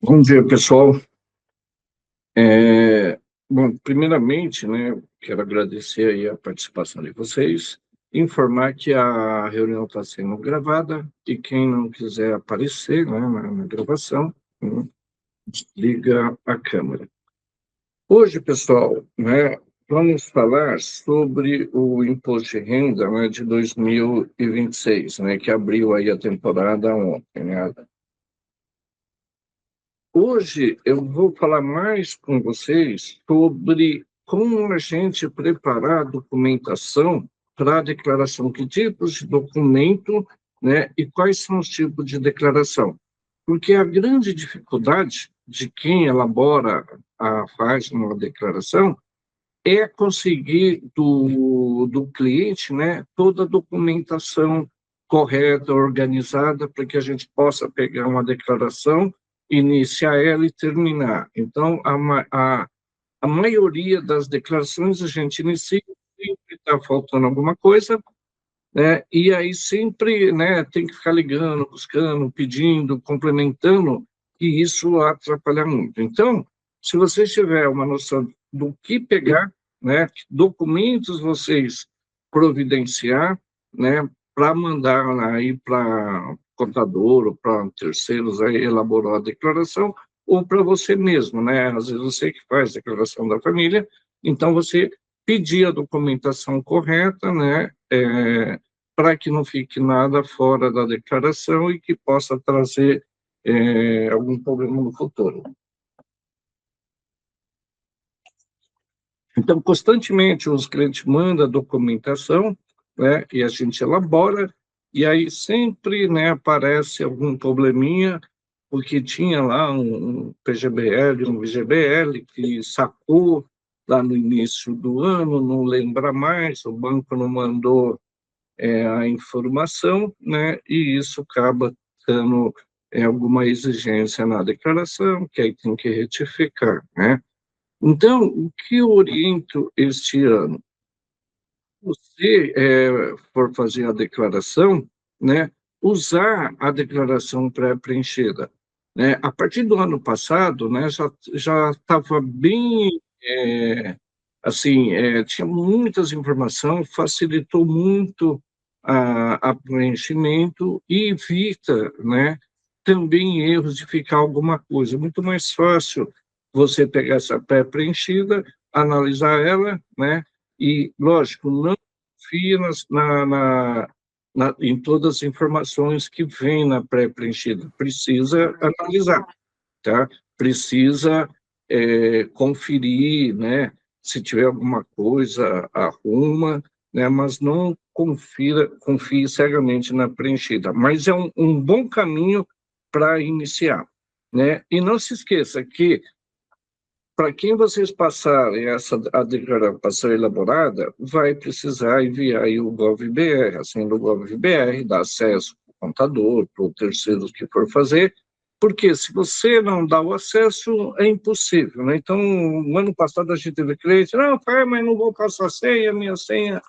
Bom dia, pessoal. Bom, primeiramente, né, quero agradecer aí a participação de vocês, informar que a reunião está sendo gravada e quem não quiser aparecer, né, na gravação, liga a câmera. Hoje, pessoal, né, vamos falar sobre o imposto de renda, né, de 2026, né, que abriu aí a temporada ontem, né. Hoje eu vou falar mais com vocês sobre como a gente preparar a documentação para a declaração, que tipos de documento, né, e quais são os tipos de declaração. Porque a grande dificuldade de quem elabora, faz uma declaração, é conseguir do cliente, né, toda a documentação correta, organizada, para que a gente possa pegar uma declaração, iniciar ela e terminar. Então, a maioria das declarações a gente inicia, sempre está faltando alguma coisa, né, e aí sempre, né, tem que ficar ligando, buscando, pedindo, complementando, e isso atrapalha muito. Então, se você tiver uma noção do que pegar, né, que documentos vocês providenciar, né, para mandar aí para contador ou para terceiros aí elaborar a declaração, ou para você mesmo, né, às vezes você que faz a declaração da família, então você pedir a documentação correta, né, para que não fique nada fora da declaração e que possa trazer algum problema no futuro. Então, constantemente, os clientes mandam a documentação, né, e a gente elabora, e aí sempre, né, aparece algum probleminha, porque tinha lá um PGBL, um VGBL, que sacou lá no início do ano, não lembra mais, o banco não mandou a informação, né, e isso acaba dando alguma exigência na declaração, que aí tem que retificar, né? Então, o que eu oriento este ano? Você for fazer a declaração, né, usar a declaração pré-preenchida, né? A partir do ano passado, né, já estava bem assim, tinha muitas informações, facilitou muito a preenchimento e evita, né, também erros de ficar alguma coisa. Muito mais fácil você pegar essa pré-preenchida, analisar ela, né, e, lógico, não confia em todas as informações que vêm na pré-preenchida. Precisa analisar, tá? Precisa conferir, né? Se tiver alguma coisa, arruma, né? Mas não confie cegamente na preenchida. Mas é um bom caminho para iniciar, né? E não se esqueça que para quem vocês passarem a declaração elaborada, vai precisar enviar aí o GovBR, assim, do GovBR, dar acesso para o contador, para o terceiro que for fazer, porque se você não dá o acesso, é impossível, né? Então, no ano passado a gente teve cliente, não, pai, mas não vou passar a senha, minha senha,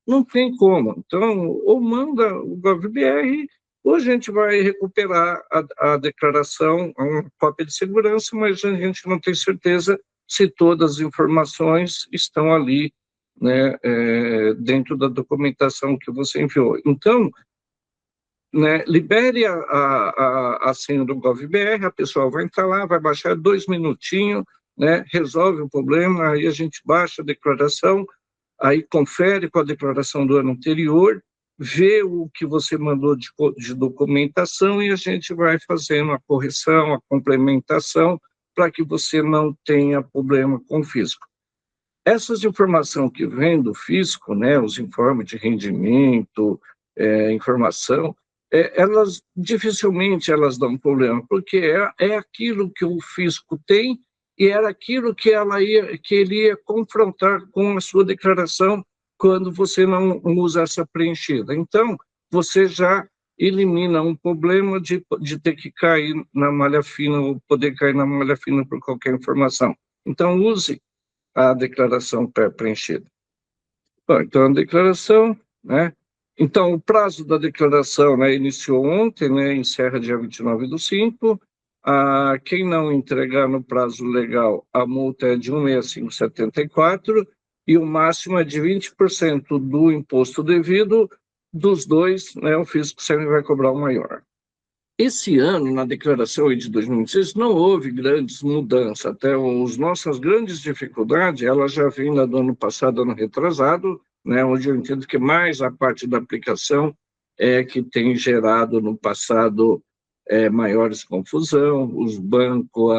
não tem como. Então, ou manda o GovBR, ou a gente vai recuperar a declaração, uma cópia de segurança, mas a gente não tem certeza se todas as informações estão ali, né, dentro da documentação que você enviou. Então, né, libere a senha do GovBR, a pessoa vai entrar lá, vai baixar 2 minutinhos, né, resolve o problema, aí a gente baixa a declaração, aí confere com a declaração do ano anterior, vê o que você mandou de documentação e a gente vai fazendo a correção, a complementação, para que você não tenha problema com o fisco. Essas informações que vêm do fisco, né, os informes de rendimento, informação, elas dificilmente elas dão problema, porque é aquilo que o fisco tem e era aquilo que ele ia confrontar com a sua declaração quando você não usa essa preenchida. Então, você já elimina um problema de ter que cair na malha fina ou poder cair na malha fina por qualquer informação. Então, use a declaração pré-preenchida. Bom, então, a declaração, né? Então, o prazo da declaração, né, iniciou ontem, né, encerra dia 29/5, Quem não entregar no prazo legal, a multa é de 165,74 e o máximo é de 20% do imposto devido. Dos dois, né, o fisco sempre vai cobrar o maior. Esse ano, na declaração aí de 2026, não houve grandes mudanças. Até as nossas grandes dificuldades, elas já vêm lá do ano passado, ano retrasado, né, onde eu entendo que mais a parte da aplicação é que tem gerado no passado maiores confusão, os bancos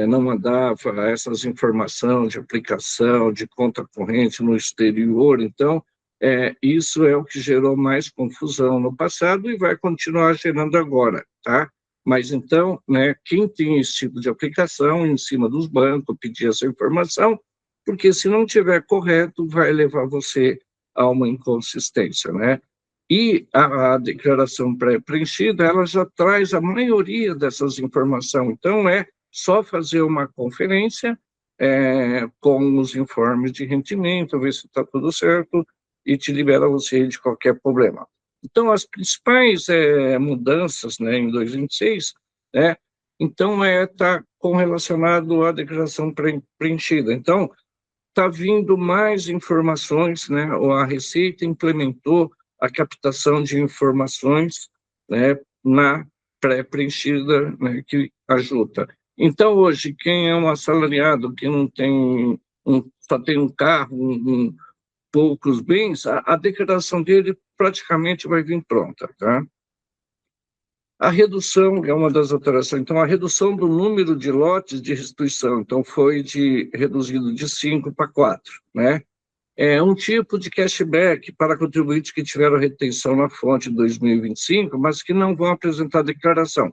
não mandavam essas informações de aplicação, de conta corrente no exterior, então isso é o que gerou mais confusão no passado e vai continuar gerando agora, tá? Mas então, né, quem tem esse tipo de aplicação em cima dos bancos, pedir essa informação, porque se não tiver correto, vai levar você a uma inconsistência, né? E a declaração pré-preenchida, ela já traz a maioria dessas informações, então é só fazer uma conferência com os informes de rendimento, ver se está tudo certo, e te libera você de qualquer problema. Então, as principais mudanças, né, em 2026, né, então está relacionado à declaração preenchida. Então, está vindo mais informações, né, a Receita implementou a captação de informações, né, na pré-preenchida, né, que ajuda. Então, hoje, quem é um assalariado que não tem, só tem um carro, poucos bens, a declaração dele praticamente vai vir pronta, tá? A redução é uma das alterações. Então, a redução do número de lotes de restituição, então, foi reduzido de 5 para 4, né? É um tipo de cashback para contribuintes que tiveram retenção na fonte em 2025, mas que não vão apresentar declaração.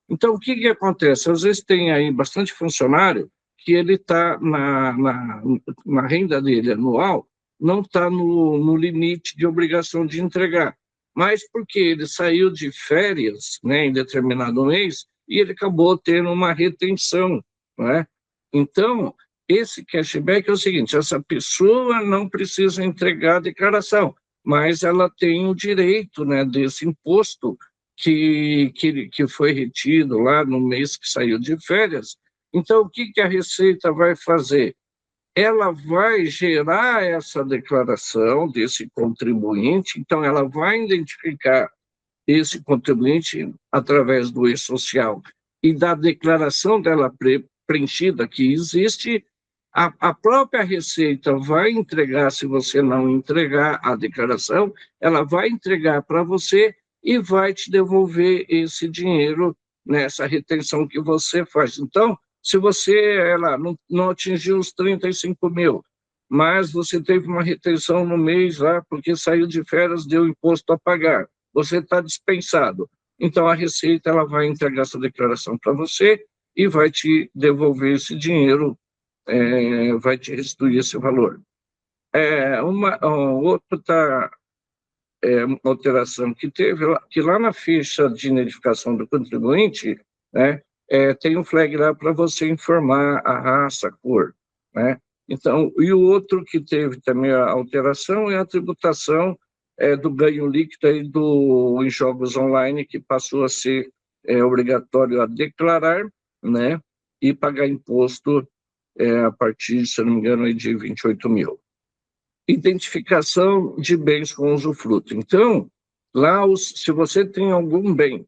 Então, o que acontece? Às vezes tem aí bastante funcionário que ele está na renda dele anual, não está no limite de obrigação de entregar, mas porque ele saiu de férias, né, em determinado mês e ele acabou tendo uma retenção, não é? Então, esse cashback é o seguinte, essa pessoa não precisa entregar a declaração, mas ela tem o direito, né, desse imposto que foi retido lá no mês que saiu de férias. Então, o que a Receita vai fazer? Ela vai gerar essa declaração desse contribuinte, então ela vai identificar esse contribuinte através do e-social e da declaração dela preenchida que existe, a própria Receita vai entregar, se você não entregar a declaração, ela vai entregar para você e vai te devolver esse dinheiro nessa retenção que você faz. Então, se você não atingiu os 35 mil, mas você teve uma retenção no mês lá, porque saiu de férias, deu imposto a pagar, você está dispensado. Então, a Receita ela vai entregar essa declaração para você e vai te devolver esse dinheiro, vai te restituir esse valor. Outra alteração que teve, que lá na ficha de identificação do contribuinte, né, tem um flag lá para você informar a raça, a cor, né? Então, e o outro que teve também a alteração é a tributação do ganho líquido aí em jogos online, que passou a ser obrigatório a declarar, né, e pagar imposto a partir, se não me engano, aí de 28 mil. Identificação de bens com usufruto. Então, lá, se você tem algum bem,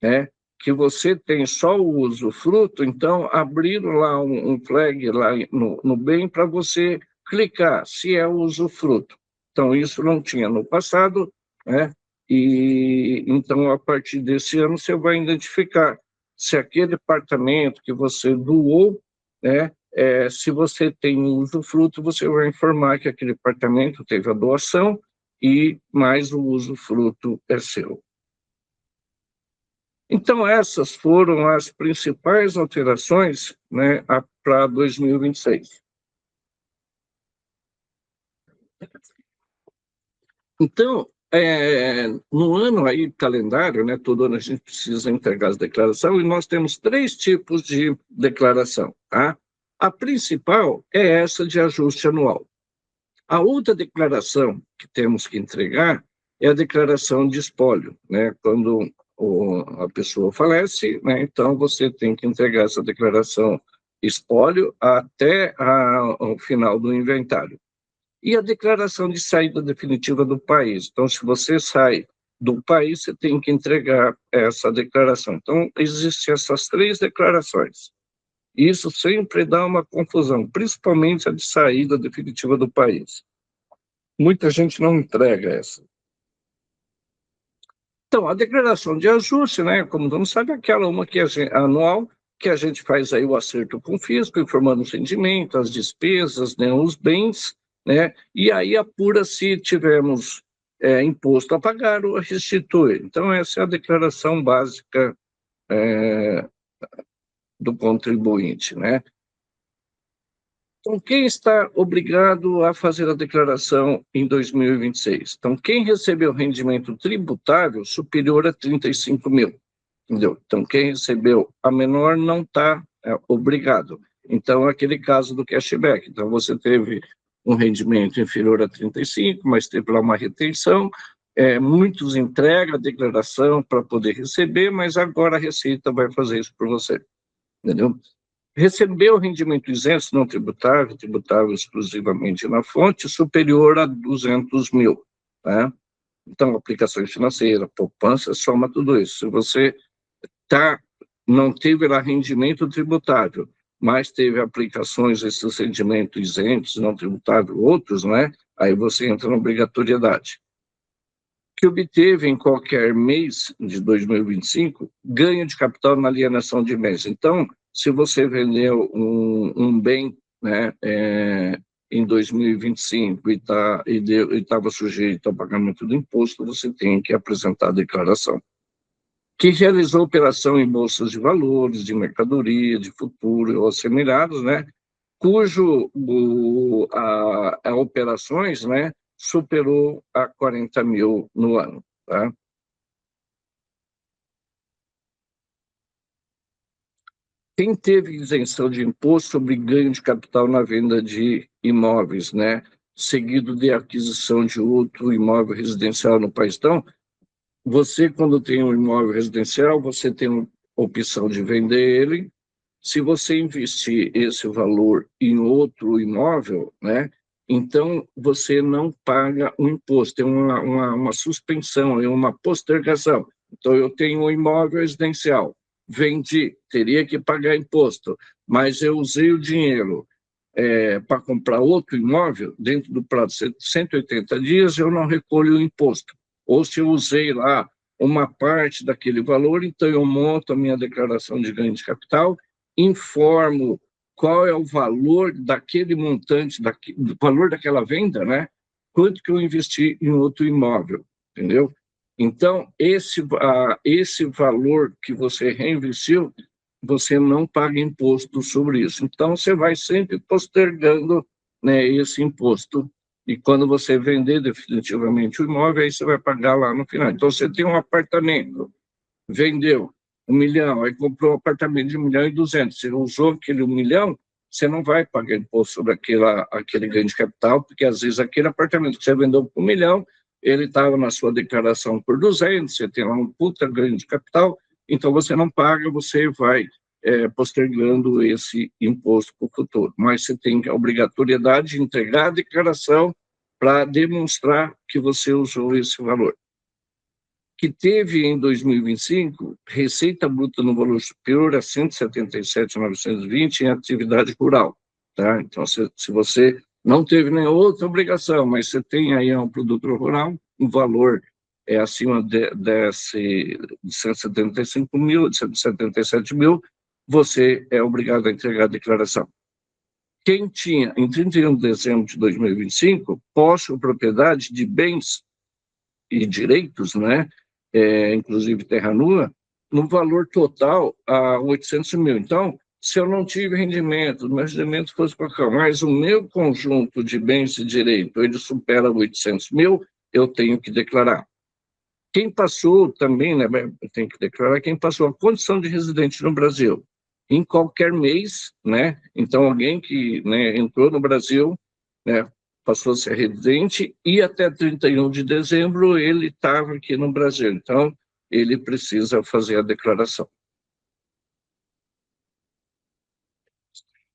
né, que você tem só o usufruto, então abriram lá um flag lá no bem para você clicar se é o usufruto. Então, isso não tinha no passado, né? E então, a partir desse ano, você vai identificar se aquele apartamento que você doou, né, se você tem usufruto, você vai informar que aquele apartamento teve a doação e mais o usufruto é seu. Então, essas foram as principais alterações, né, para 2026. Então, no ano aí, calendário, né, todo ano a gente precisa entregar as declarações, e nós temos 3 tipos de declaração, tá? A principal é essa de ajuste anual. A outra declaração que temos que entregar é a declaração de espólio, né? Quando a pessoa falece, né? Então você tem que entregar essa declaração espólio até o final do inventário. E a declaração de saída definitiva do país. Então, se você sai do país, você tem que entregar essa declaração. Então, existem essas 3 declarações. Isso sempre dá uma confusão, principalmente a de saída definitiva do país. Muita gente não entrega essa. Então, a declaração de ajuste, né, como todo mundo sabe, é aquela uma que anual, que a gente faz aí o acerto com o fisco, informando os rendimentos, as despesas, né, os bens, né, e aí apura se tivermos imposto a pagar ou a restituir. Então, essa é a declaração básica do contribuinte, né. Então, quem está obrigado a fazer a declaração em 2026? Então, quem recebeu rendimento tributável superior a 35 mil, entendeu? Então, quem recebeu a menor não está obrigado. Então, é aquele caso do cashback. Então, você teve um rendimento inferior a 35, mas teve lá uma retenção, muitos entregam a declaração para poder receber, mas agora a Receita vai fazer isso por você, entendeu? Recebeu rendimento isento não tributável, tributável exclusivamente na fonte, superior a 200 mil, tá? Então, aplicações financeiras, poupança, soma tudo isso. Se você não teve lá rendimento tributável, mas teve aplicações desses rendimentos isentos, não tributáveis, outros, né? Aí você entra na obrigatoriedade. Que obteve em qualquer mês de 2025 ganho de capital na alienação de bens. Então, se você vendeu um bem, né, em 2025 e estava sujeito ao pagamento do imposto, você tem que apresentar a declaração. Que realizou operação em bolsas de valores, de mercadoria, de futuro ou assimilados, né, cujo a operações, né, superou a 40 mil no ano, tá? Quem teve isenção de imposto sobre ganho de capital na venda de imóveis, né, seguido de aquisição de outro imóvel residencial no país. Então, você, quando tem um imóvel residencial, você tem a opção de vender ele. Se você investir esse valor em outro imóvel, né, então você não paga o imposto, tem uma suspensão, uma postergação. Então, eu tenho um imóvel residencial, vendi, teria que pagar imposto, mas eu usei o dinheiro para comprar outro imóvel, dentro do prazo de 180 dias, eu não recolho o imposto. Ou se eu usei lá uma parte daquele valor, então eu monto a minha declaração de ganho de capital, informo qual é o valor daquele montante, do valor daquela venda, né? Quanto que eu investi em outro imóvel, entendeu? Então, esse valor que você reinvestiu, você não paga imposto sobre isso. Então, você vai sempre postergando, né, esse imposto. E quando você vender definitivamente o imóvel, aí você vai pagar lá no final. Então, você tem um apartamento, vendeu 1 milhão, aí comprou um apartamento de 1.200.000, você usou aquele 1 milhão, você não vai pagar imposto sobre aquele ganho de capital, porque às vezes aquele apartamento que você vendeu por 1 milhão, ele estava na sua declaração por 200, você tem lá um puta ganho de capital, então você não paga, você vai postergando esse imposto para o futuro. Mas você tem a obrigatoriedade de entregar a declaração para demonstrar que você usou esse valor. Que teve em 2025 receita bruta no valor superior a 177.920 em atividade rural, tá? Então, se você não teve nenhuma outra obrigação, mas você tem aí um produto rural, o valor é acima de 175 mil, de 177 mil, você é obrigado a entregar a declaração. Quem tinha, em 31 de dezembro de 2025, posse ou propriedade de bens e direitos, né, inclusive terra nua, no valor total a 800 mil. Então, se eu não tive rendimento, meus rendimentos fossem para cá, mas o meu conjunto de bens e direitos, ele supera 800 mil, eu tenho que declarar. Quem passou também, né, tem que declarar quem passou a condição de residente no Brasil, em qualquer mês, né, então alguém que, né, entrou no Brasil, né, passou a ser residente e até 31 de dezembro ele estava aqui no Brasil. Então, ele precisa fazer a declaração.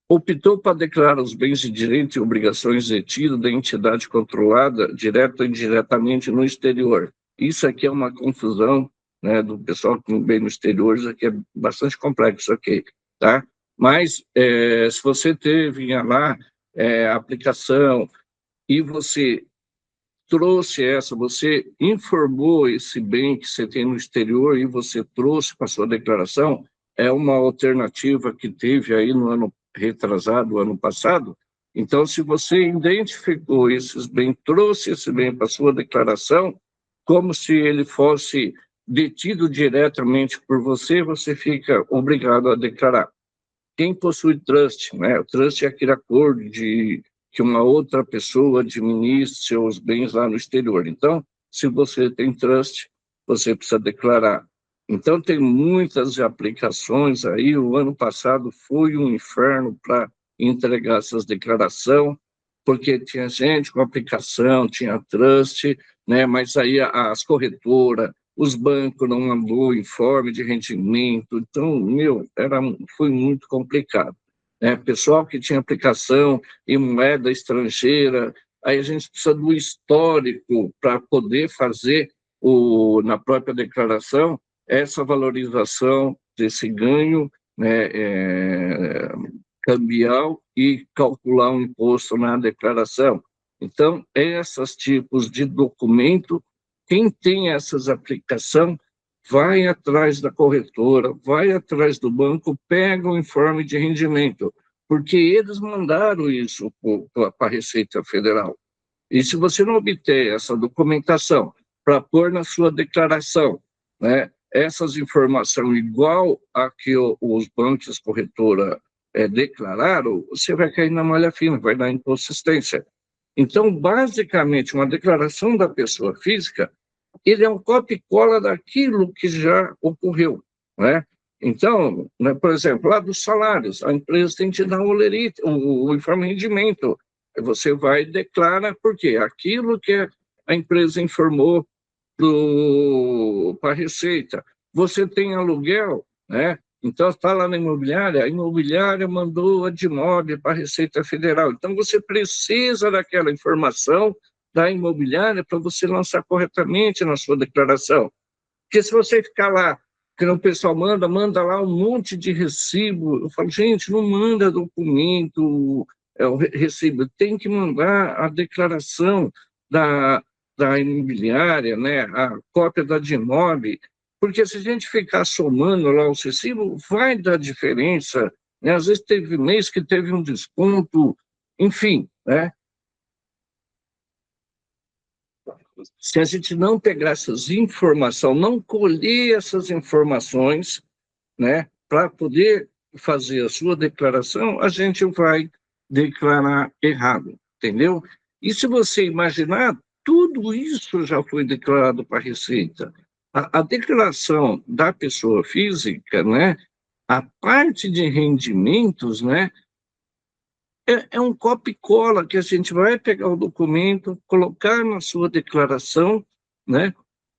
Optou para declarar os bens de direito e obrigações detidos da entidade controlada, direta ou indiretamente, no exterior. Isso aqui é uma confusão, né, do pessoal que tem bem no exterior, isso aqui é bastante complexo, ok, tá? Mas, se você teve lá a aplicação e você trouxe você informou esse bem que você tem no exterior e você trouxe para sua declaração, é uma alternativa que teve aí no ano retrasado, ano passado. Então, se você identificou esses bens, trouxe esse bem para sua declaração, como se ele fosse detido diretamente por você, você fica obrigado a declarar. Quem possui trust, né? O trust é aquele acordo de que uma outra pessoa administre seus bens lá no exterior. Então, se você tem trust, você precisa declarar. Então, tem muitas aplicações aí. O ano passado foi um inferno para entregar essas declarações, porque tinha gente com aplicação, tinha trust, né? Mas aí as corretoras, os bancos não mandou informe de rendimento, então, foi muito complicado. Né? Pessoal que tinha aplicação em moeda estrangeira, aí a gente precisa do histórico para poder fazer, na própria declaração, essa valorização desse ganho, né, cambial e calcular um imposto na declaração. Então, esses tipos de documento, quem tem essas aplicações, vai atrás da corretora, vai atrás do banco, pega o informe de rendimento, porque eles mandaram isso para a Receita Federal. E se você não obter essa documentação para pôr na sua declaração, né, essas informações igual a que os bancos, as corretoras declararam, você vai cair na malha fina, vai dar inconsistência. Então, basicamente, uma declaração da pessoa física, ele é um copia e cola daquilo que já ocorreu, né? Então, né, por exemplo, lá dos salários, a empresa tem que te dar o informe de rendimento. Você vai e declara, por quê? Aquilo que a empresa informou para a Receita. Você tem aluguel, né? Então, está lá na imobiliária, a imobiliária mandou a Admob para a Receita Federal. Então, você precisa daquela informação da imobiliária para você lançar corretamente na sua declaração. Porque se você ficar lá, que o pessoal manda lá um monte de recibo, eu falo, gente, não manda documento, o recibo, tem que mandar a declaração da imobiliária, né, a cópia da Admob, porque se a gente ficar somando lá o recibo, vai dar diferença, né? Às vezes teve mês que teve um desconto, enfim, né? Se a gente não pegar essas informações, não colher essas informações, né, para poder fazer a sua declaração, a gente vai declarar errado, entendeu? E se você imaginar, tudo isso já foi declarado para a Receita. A declaração da pessoa física, né, a parte de rendimentos, né, é um copia e cola que a gente vai pegar o documento, colocar na sua declaração, né,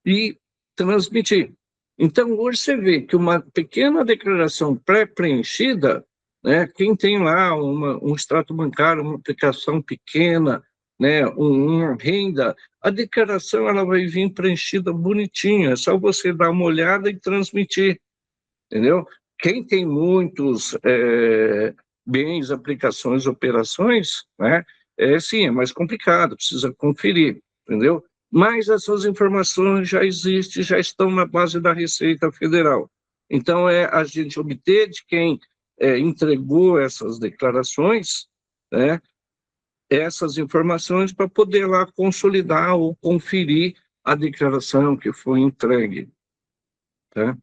e transmitir. Então, hoje você vê que uma pequena declaração pré-preenchida, né, quem tem lá um extrato bancário, uma aplicação pequena, né, uma renda, a declaração ela vai vir preenchida bonitinha, é só você dar uma olhada e transmitir, entendeu? Quem tem muitos bens, aplicações, operações, né, sim, é mais complicado, precisa conferir, entendeu? Mas essas informações já existem, já estão na base da Receita Federal. Então, é a gente obter de quem entregou essas declarações, né, essas informações para poder lá consolidar ou conferir a declaração que foi entregue. Tá?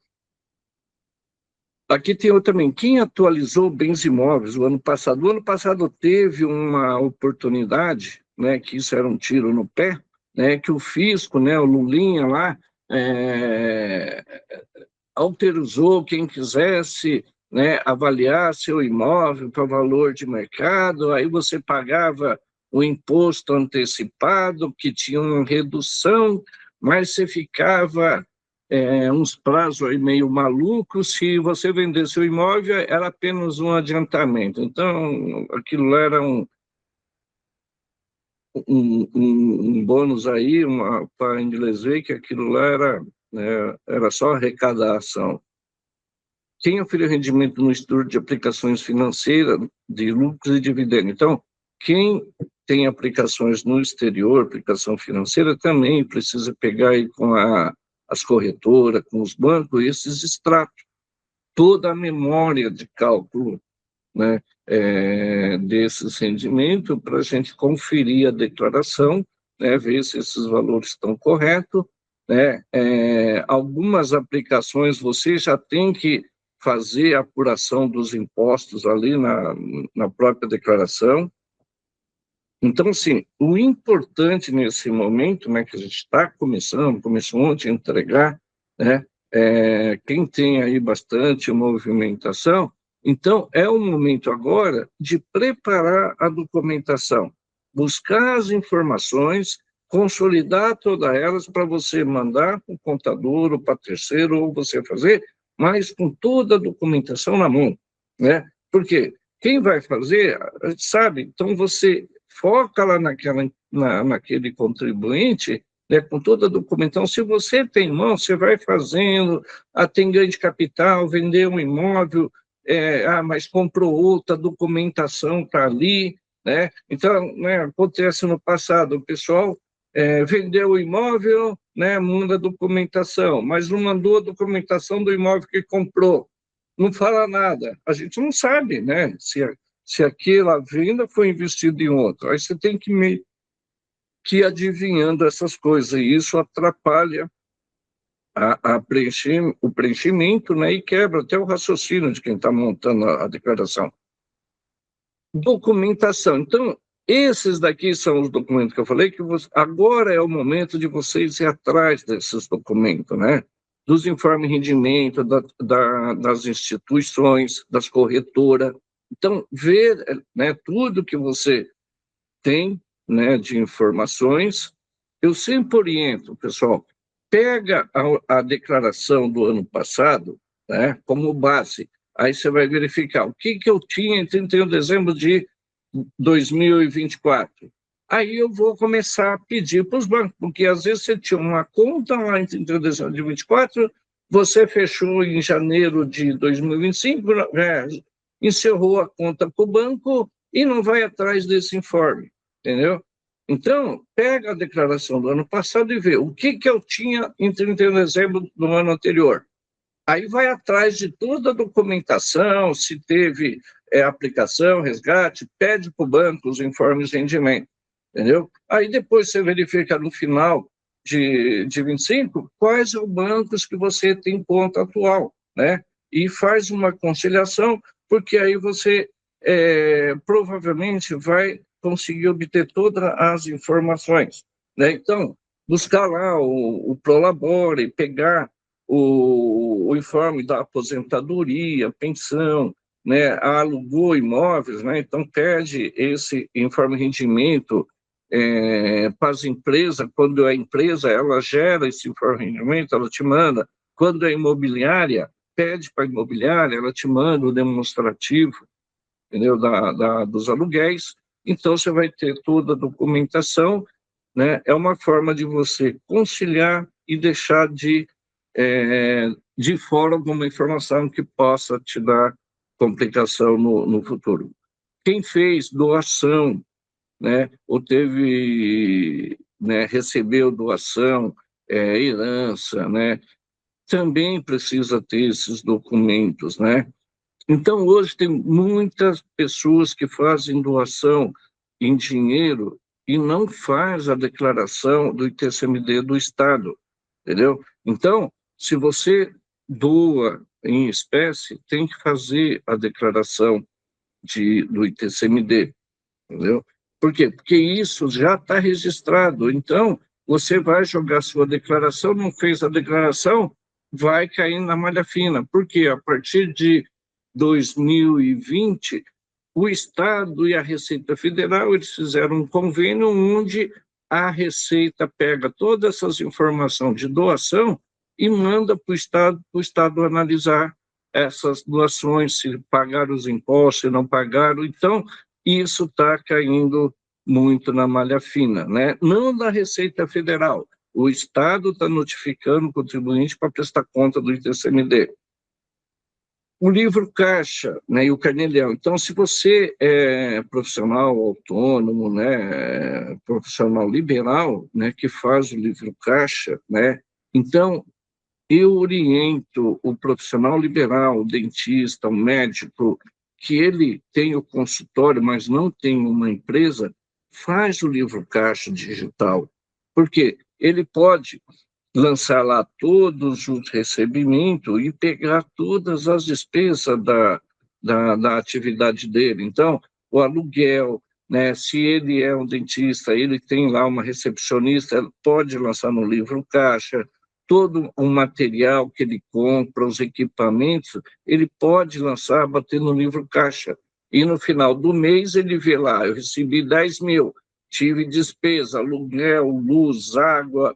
Aqui tem outro também, quem atualizou bens imóveis o ano passado? O ano passado teve uma oportunidade, né, que isso era um tiro no pé, né, que o fisco, né, o Lulinha lá, autorizou quem quisesse, né, avaliar seu imóvel para valor de mercado, aí você pagava o imposto antecipado, que tinha uma redução, mas você ficava uns prazos aí meio malucos. Se você vendesse o imóvel, era apenas um adiantamento. Então, aquilo lá era um bônus aí, para inglês ver que aquilo lá era só arrecadação. Quem ofere rendimento no estudo de aplicações financeiras, de lucros e dividendos? Então, quem tem aplicações no exterior, aplicação financeira, também precisa pegar aí com as corretoras, com os bancos, esses extratos, toda a memória de cálculo, né, desses rendimentos, para a gente conferir a declaração, né, ver se esses valores estão corretos, né. Algumas aplicações você já tem que fazer a apuração dos impostos ali na própria declaração. Então, assim, o importante nesse momento, né, que a gente está começou ontem a entregar, né, quem tem aí bastante movimentação, então é o momento agora de preparar a documentação, buscar as informações, consolidar todas elas para você mandar para o contador ou para terceiro, ou você fazer, mas com toda a documentação na mão, né? Porque quem vai fazer, sabe, então você foca lá naquele contribuinte, né, com toda a documentação. Se você tem mão, você vai fazendo, tem ganho de capital, vendeu um imóvel, mas comprou outra, documentação está ali, né? Então, né, acontece no passado, o pessoal vendeu o imóvel, né, manda documentação, mas não mandou a documentação do imóvel que comprou. Não fala nada. A gente não sabe, né, se aquela venda foi investida em outra. Aí você tem que meio que ir adivinhando essas coisas, e isso atrapalha o preenchimento, né, e quebra até o raciocínio de quem está montando a declaração. Documentação. Então, esses daqui são os documentos que eu falei, que agora é o momento de vocês ir atrás desses documentos, né? Dos informes de rendimento, das instituições, das corretoras. Então, ver, né, tudo que você tem, né, de informações. Eu sempre oriento, pessoal, pega a declaração do ano passado, né, como base. Aí você vai verificar o que eu tinha em 31 de dezembro de 2024. Aí eu vou começar a pedir para os bancos, porque às vezes você tinha uma conta lá em 31 de dezembro de 2024, você fechou em janeiro de 2025, encerrou a conta com o banco e não vai atrás desse informe, entendeu? Então, pega a declaração do ano passado e vê o que eu tinha em 31 de dezembro do ano anterior. Aí vai atrás de toda a documentação, se teve aplicação, resgate, pede para o banco os informes de rendimento, entendeu? Aí depois você verifica no final de 25 quais são os bancos que você tem conta atual, né? E faz uma conciliação, porque aí você provavelmente vai conseguir obter todas as informações, né? Então, buscar lá o Prolabore, pegar o informe da aposentadoria, pensão, né, alugou imóveis, né, então pede esse informe de rendimento para as empresas. Quando a empresa ela gera esse informe de rendimento, ela te manda. Quando é imobiliária, pede para a imobiliária, ela te manda o demonstrativo, entendeu, dos aluguéis. Então você vai ter toda a documentação, né? É uma forma de você conciliar e deixar de fora alguma informação que possa te dar complicação no futuro. Quem fez doação, né, ou teve, né, recebeu doação, herança, né, também precisa ter esses documentos, né? Então, hoje tem muitas pessoas que fazem doação em dinheiro e não faz a declaração do ITCMD do Estado, entendeu? Então, se você doa em espécie, tem que fazer a declaração do ITCMD, entendeu? Por quê? Porque isso já está registrado. Então, você vai jogar sua declaração, não fez a declaração, vai cair na malha fina. Por quê? A partir de 2020, o Estado e a Receita Federal eles fizeram um convênio onde a Receita pega todas essas informações de doação e manda para o Estado analisar essas doações, se pagaram os impostos, se não pagaram. Então, isso está caindo muito na malha fina, né? Não da Receita Federal. O Estado está notificando o contribuinte para prestar conta do ITCMD. O livro caixa, né, e o carnê-leão. Então, se você é profissional autônomo, né, profissional liberal, né, que faz o livro caixa, né, então eu oriento o profissional liberal, o dentista, o médico, que ele tem o consultório, mas não tem uma empresa, faz o livro caixa digital. Por quê? Ele pode lançar lá todos os recebimentos e pegar todas as despesas da atividade dele. Então, o aluguel, né, se ele é um dentista, ele tem lá uma recepcionista, pode lançar no livro caixa, todo o material que ele compra, os equipamentos, ele pode lançar, bater no livro caixa. E no final do mês ele vê lá, eu recebi 10 mil, tive despesa, aluguel, luz, água,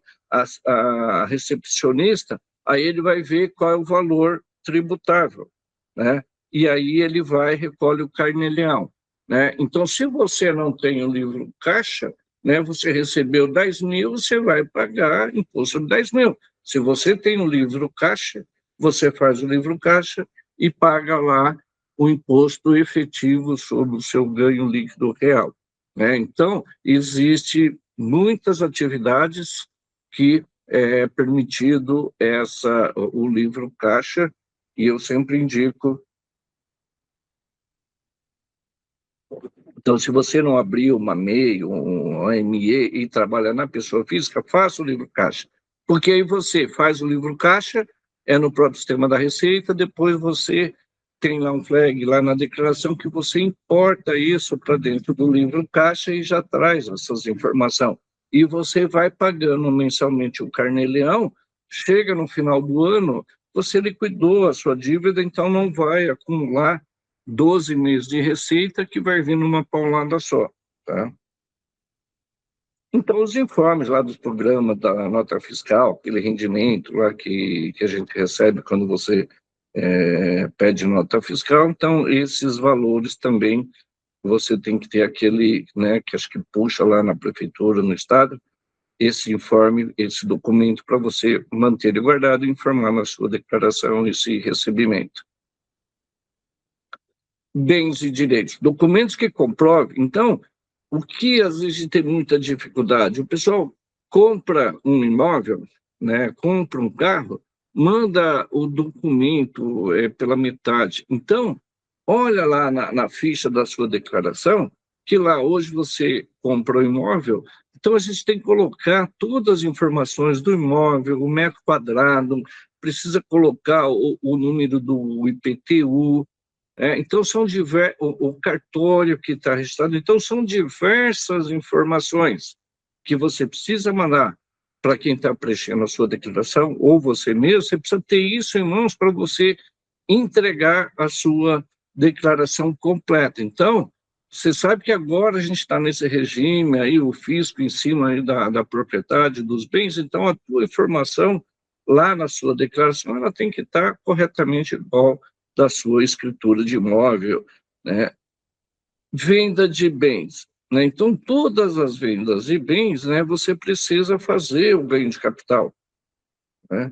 a recepcionista, aí ele vai ver qual é o valor tributável, né? E aí ele vai recolhe o carnê-leão, né? Então, se você não tem o livro caixa, né, você recebeu 10 mil, você vai pagar imposto de 10 mil. Se você tem o livro caixa, você faz o livro caixa e paga lá o imposto efetivo sobre o seu ganho líquido real, né? Então, existe muitas atividades que é permitido o livro caixa, e eu sempre indico. Então, se você não abrir uma MEI, um AME e trabalhar na pessoa física, faça o livro caixa. Porque aí você faz o livro caixa, é no próprio sistema da Receita, depois você tem lá um flag, lá na declaração, que você importa isso para dentro do livro caixa e já traz essas informações. E você vai pagando mensalmente o carnê-leão, chega no final do ano, você liquidou a sua dívida, então não vai acumular 12 meses de receita que vai vir numa paulada só, tá? Então, os informes lá dos programas da nota fiscal, aquele rendimento lá que a gente recebe quando você pede nota fiscal, então, esses valores também você tem que ter aquele, né, que acho que puxa lá na prefeitura, no estado, esse informe, esse documento para você manter ele guardado e informar na sua declaração esse recebimento. Bens e direitos, documentos que comprovem. Então, o que às vezes tem muita dificuldade? O pessoal compra um imóvel, né, compra um carro, manda o documento pela metade. Então, olha lá na ficha da sua declaração, que lá hoje você comprou o imóvel, então a gente tem que colocar todas as informações do imóvel, o metro quadrado, precisa colocar o número do IPTU, então, o cartório que está registrado, então são diversas informações que você precisa mandar para quem está preenchendo a sua declaração, ou você mesmo, você precisa ter isso em mãos para você entregar a sua declaração completa. Então, você sabe que agora a gente está nesse regime, aí o fisco em cima aí da propriedade dos bens, então a tua informação lá na sua declaração, ela tem que estar corretamente igual da sua escritura de imóvel, né? Venda de bens, né? Então, todas as vendas de bens, né, você precisa fazer o ganho de capital, né?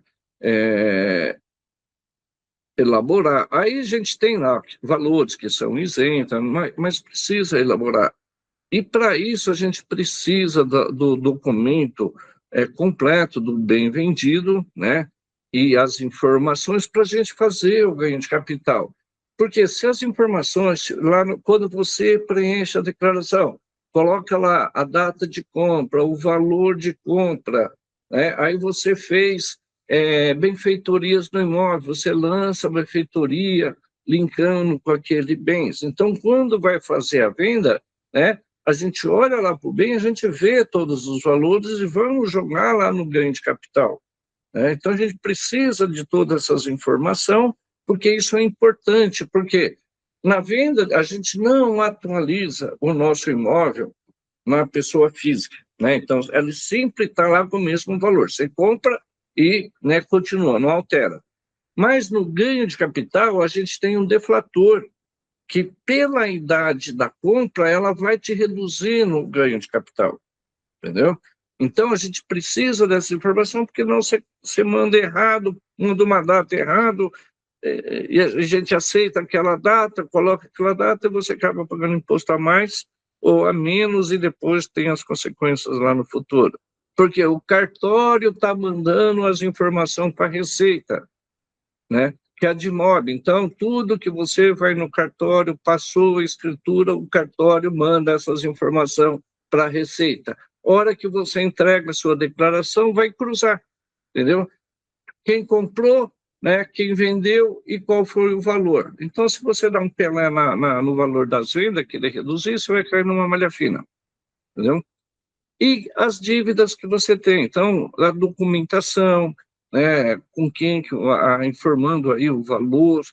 Elaborar. Aí a gente tem lá valores que são isentos, mas precisa elaborar. E, para isso, a gente precisa do documento completo do bem vendido, né? E as informações para a gente fazer o ganho de capital. Porque se as informações, quando você preenche a declaração, coloca lá a data de compra, o valor de compra, né? Aí você fez benfeitorias no imóvel, você lança a benfeitoria linkando com aquele bens. Então, quando vai fazer a venda, né, a gente olha lá para o bem, a gente vê todos os valores e vamos jogar lá no ganho de capital, né? Então, a gente precisa de todas essas informações, porque isso é importante, porque na venda a gente não atualiza o nosso imóvel na pessoa física, né? Então, ela sempre está lá com o mesmo valor. Você compra, e, né, continua, não altera. Mas no ganho de capital, a gente tem um deflator, que pela idade da compra, ela vai te reduzir no ganho de capital, entendeu? Então, a gente precisa dessa informação, porque não você manda errado, manda uma data errado, e a gente aceita aquela data, coloca aquela data, e você acaba pagando imposto a mais ou a menos, e depois tem as consequências lá no futuro. Porque o cartório está mandando as informações para a Receita, né? Que é a DIMOB. Então, tudo que você vai no cartório, passou a escritura, o cartório manda essas informações para a Receita. Hora que você entrega a sua declaração, vai cruzar, entendeu? Quem comprou, né, quem vendeu e qual foi o valor. Então, se você dá um pelé no valor das vendas, que ele reduzir, você vai cair numa malha fina, entendeu? E as dívidas que você tem. Então, a documentação, né, com quem, informando aí o valor,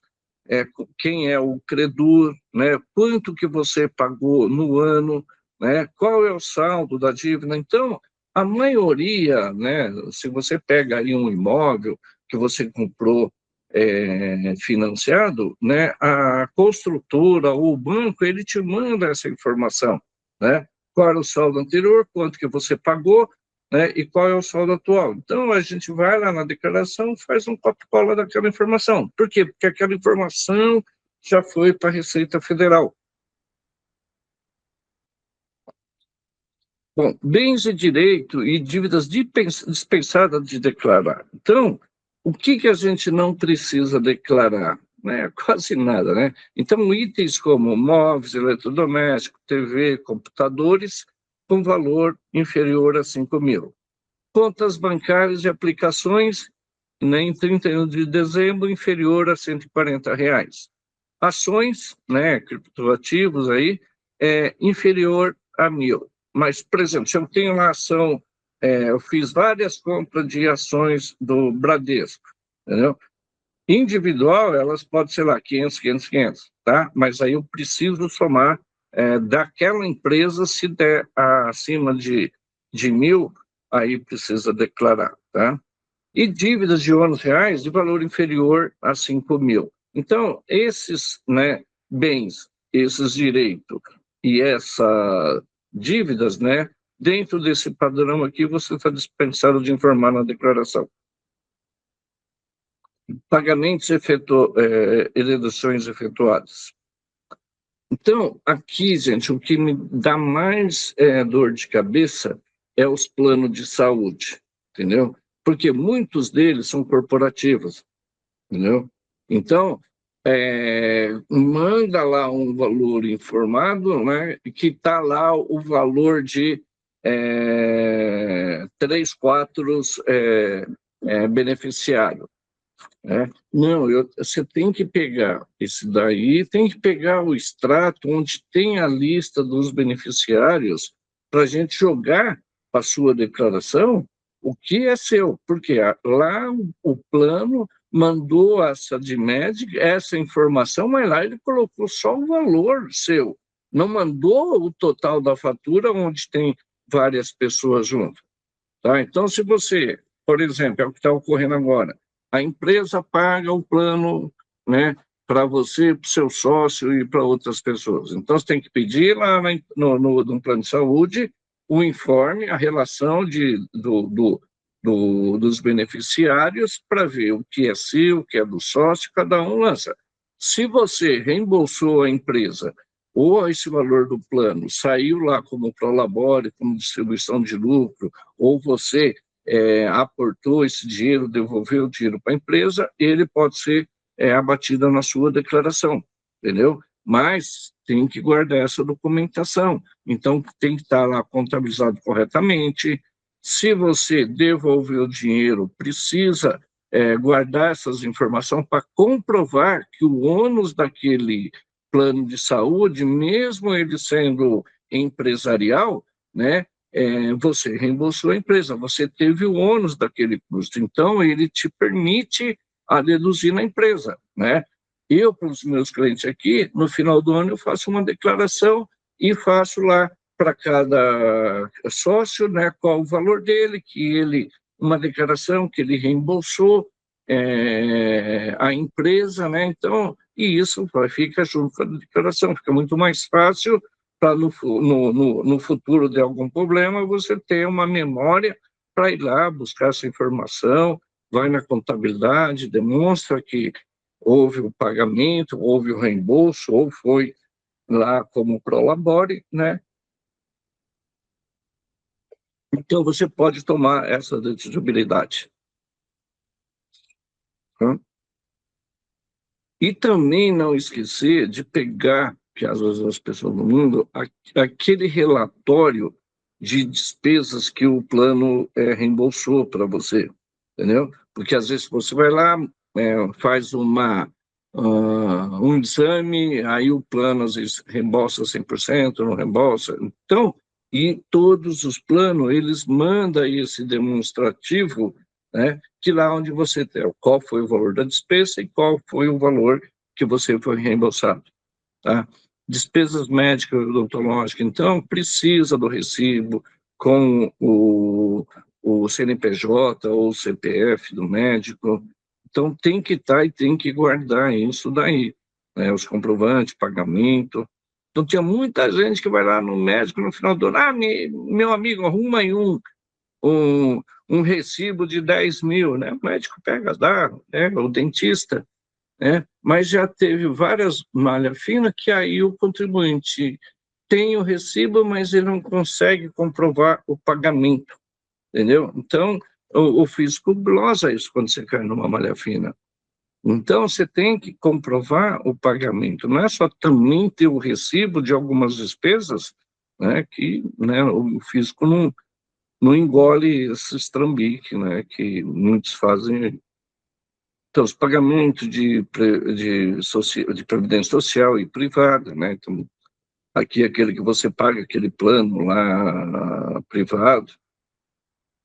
quem é o credor, né, quanto que você pagou no ano, né, qual é o saldo da dívida. Então, a maioria, né, se você pega aí um imóvel que você comprou financiado, né, a construtora ou o banco, ele te manda essa informação, né? Qual era o saldo anterior, quanto que você pagou, né, e qual é o saldo atual. Então, a gente vai lá na declaração, faz um copia-cola daquela informação. Por quê? Porque aquela informação já foi para a Receita Federal. Bom, bens de direito e dívidas dispensadas de declarar. Então, o que a gente não precisa declarar? Né? Quase nada, né? Então, itens como móveis, eletrodomésticos, TV, computadores, com valor inferior a 5 mil. Contas bancárias e aplicações, né, em 31 de dezembro, inferior a R$ 140. Ações, né, criptoativos aí, inferior a 1.000. Mas, por exemplo, se eu tenho uma ação, eu fiz várias compras de ações do Bradesco, entendeu? Individual, elas podem ser lá 500, tá? Mas aí eu preciso somar daquela empresa, se der acima de 1.000, aí precisa declarar, tá? E dívidas de R$ 11 de valor inferior a 5 mil. Então, esses, né, bens, esses direitos e essas dívidas, né, dentro desse padrão aqui, você está dispensado de informar na declaração. Pagamentos deduções efetuadas. Então, aqui, gente, o que me dá mais dor de cabeça é os planos de saúde, entendeu? Porque muitos deles são corporativos, entendeu? Então, manda lá um valor informado, né, que está lá o valor de 3, 4 beneficiários. Não, você tem que pegar esse daí, tem que pegar o extrato onde tem a lista dos beneficiários para a gente jogar para a sua declaração o que é seu, porque lá o plano mandou a SADMED essa informação, mas lá ele colocou só o valor seu, não mandou o total da fatura onde tem várias pessoas juntas. Tá? Então, se você, por exemplo, é o que está ocorrendo agora, a empresa paga o plano, né, para você, para o seu sócio e para outras pessoas. Então, você tem que pedir lá no plano de saúde o informe, a relação dos beneficiários para ver o que é seu, o que é do sócio, cada um lança. Se você reembolsou a empresa ou esse valor do plano saiu lá como prolabore, como distribuição de lucro, ou você aportou esse dinheiro, devolveu o dinheiro para a empresa, ele pode ser abatido na sua declaração, entendeu? Mas tem que guardar essa documentação. Então, tem que estar lá contabilizado corretamente. Se você devolveu o dinheiro, precisa guardar essas informações para comprovar que o ônus daquele plano de saúde, mesmo ele sendo empresarial, né, você reembolsou a empresa, você teve o ônus daquele custo, então ele te permite a deduzir na empresa, né? Eu, para os meus clientes aqui, no final do ano eu faço uma declaração e faço lá para cada sócio, né, qual o valor dele, que ele uma declaração que ele reembolsou a empresa, né? Então, e isso fica junto com a declaração, fica muito mais fácil para no futuro de algum problema você ter uma memória para ir lá buscar essa informação, vai na contabilidade, demonstra que houve o pagamento, houve o reembolso, ou foi lá como prolabore, né? Então, você pode tomar essa deduzibilidade. Tá? E também não esquecer de pegar, que às vezes as pessoas no mundo, aquele relatório de despesas que o plano reembolsou para você, entendeu? Porque às vezes você vai lá, faz um exame, aí o plano às vezes reembolsa 100%, não reembolsa. Então, e todos os planos, eles mandam esse demonstrativo, né, que lá onde você tem qual foi o valor da despesa e qual foi o valor que você foi reembolsado. Tá? Despesas médicas e odontológicas, então, precisa do recibo com o CNPJ ou o CPF do médico. Então, tem que estar e tem que guardar isso daí, né? Os comprovantes, pagamento. Então, tinha muita gente que vai lá no médico no final do ano, meu amigo, arruma aí um recibo de 10 mil, né? O médico pega, dá, né? O dentista, né? Mas já teve várias malhas finas que aí o contribuinte tem o recibo, mas ele não consegue comprovar o pagamento, entendeu? Então, o fisco glosa isso quando você cai numa malha fina. Então, você tem que comprovar o pagamento, não é só também ter o recibo de algumas despesas, né, que, né, o fisco não engole esse trambique, né, que muitos fazem. Então, os pagamentos de previdência social e privada, né, então, aqui é aquele que você paga, aquele plano lá privado,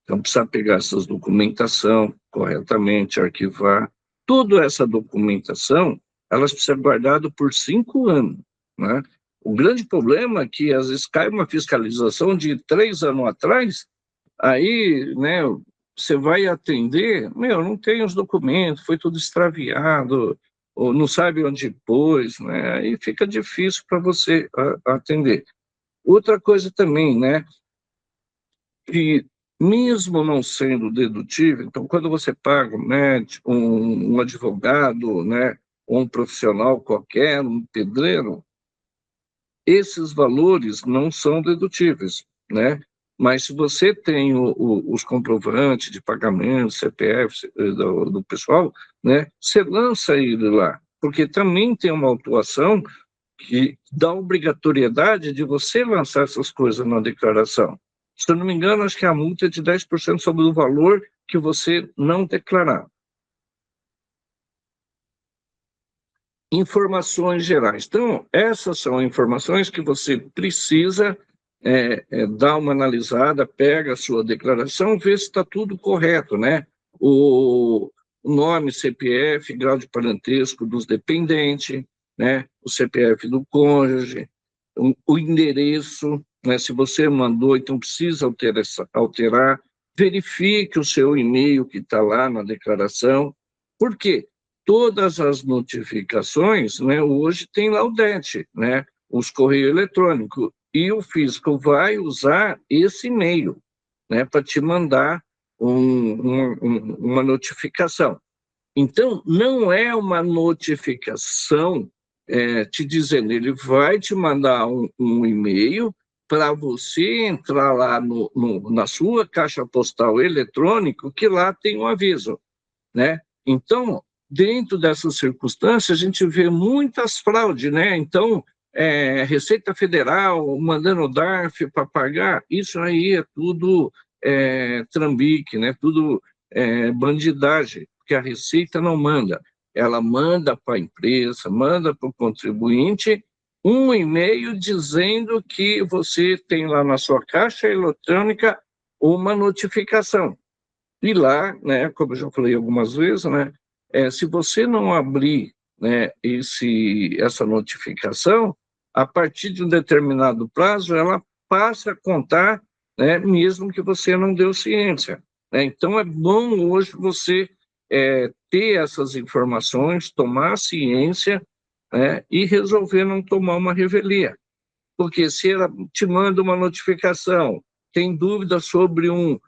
então precisa pegar essas documentação corretamente, arquivar. Toda essa documentação, elas precisam ser guardadas por 5 anos, né? O grande problema é que, às vezes, cai uma fiscalização de 3 anos atrás, aí, né, você vai atender, não tem os documentos, foi tudo extraviado, ou não sabe onde pôs, né? Aí fica difícil para você atender. Outra coisa também, né, que mesmo não sendo dedutível, então quando você paga um médico, um advogado, né, ou um profissional qualquer, um pedreiro, esses valores não são dedutíveis, né? Mas se você tem os comprovantes de pagamento, CPF do pessoal, né, você lança ele lá, porque também tem uma autuação que dá obrigatoriedade de você lançar essas coisas na declaração. Se eu não me engano, acho que a multa é de 10% sobre o valor que você não declarar. Informações gerais. Então, essas são informações que você precisa dar uma analisada, pega a sua declaração, vê se está tudo correto, né? O nome, CPF, grau de parentesco dos dependentes, né? O CPF do cônjuge, o endereço, né? Se você mandou, então precisa alterar, verifique o seu e-mail que está lá na declaração. Por quê? Todas as notificações, né, hoje tem lá o DET, né, os correios eletrônicos, e o fisco vai usar esse e-mail, né, para te mandar uma notificação. Então, não é uma notificação te dizendo, ele vai te mandar um e-mail para você entrar lá na sua caixa postal eletrônico, que lá tem um aviso, né? Então, dentro dessas circunstâncias, a gente vê muitas fraudes, né? Então, Receita Federal mandando o DARF para pagar, isso aí é tudo trambique, né? Tudo bandidagem, porque a Receita não manda. Ela manda para a empresa, manda para o contribuinte um e-mail dizendo que você tem lá na sua caixa eletrônica uma notificação. E lá, né, como eu já falei algumas vezes, né, se você não abrir, né, essa notificação, a partir de um determinado prazo, ela passa a contar, né, mesmo que você não deu ciência, né? Então, é bom hoje você ter essas informações, tomar ciência, né, e resolver não tomar uma revelia. Porque se ela te manda uma notificação, tem dúvida sobre um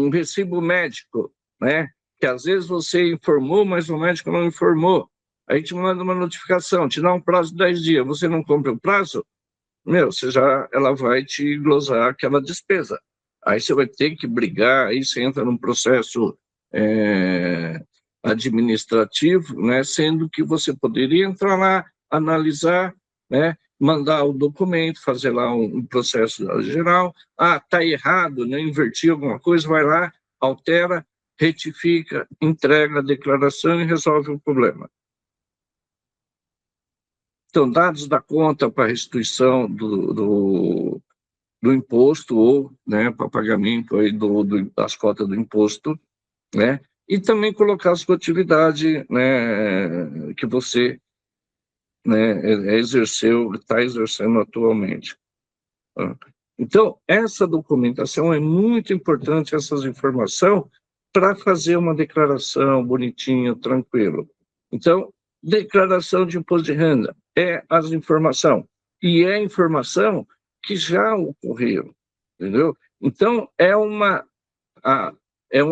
recibo médico, né, que às vezes você informou, mas o médico não informou, aí te manda uma notificação, te dá um prazo de 10 dias, você não cumpre o prazo, ela vai te glosar aquela despesa. Aí você vai ter que brigar, aí você entra num processo administrativo, né, sendo que você poderia entrar lá, analisar, né, mandar o documento, fazer lá um processo geral. Ah, está errado, né, inverti alguma coisa, vai lá, altera, retifica, entrega a declaração e resolve o problema. Então, dados da conta para restituição do imposto ou, né, para pagamento aí das cotas do imposto, né, e também colocar as atividades, né, que você, né, está exercendo atualmente. Então, essa documentação é muito importante, essas informações, para fazer uma declaração bonitinha, tranquilo. Então, declaração de imposto de renda é as informações, e é informação que já ocorreram, entendeu? Então, é um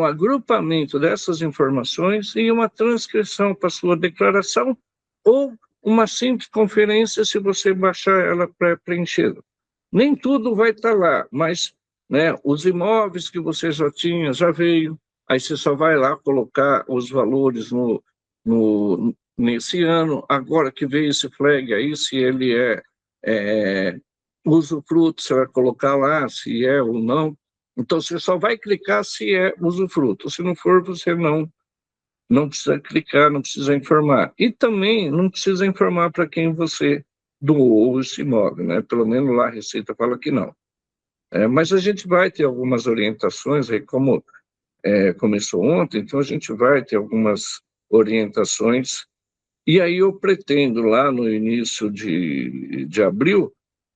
agrupamento dessas informações e uma transcrição para sua declaração ou uma simples conferência se você baixar ela pré-preenchida. Nem tudo vai estar lá, mas, né, os imóveis que você já tinha, já veio, aí você só vai lá colocar os valores nesse ano, agora que veio esse flag aí, se ele é usufruto, você vai colocar lá se é ou não. Então, você só vai clicar se é usufruto. Se não for, você não precisa clicar, não precisa informar. E também não precisa informar para quem você doou esse imóvel, né? Pelo menos lá a Receita fala que não. Mas a gente vai ter algumas orientações, aí como começou ontem, então a gente vai ter algumas orientações. E aí eu pretendo, lá no início de abril,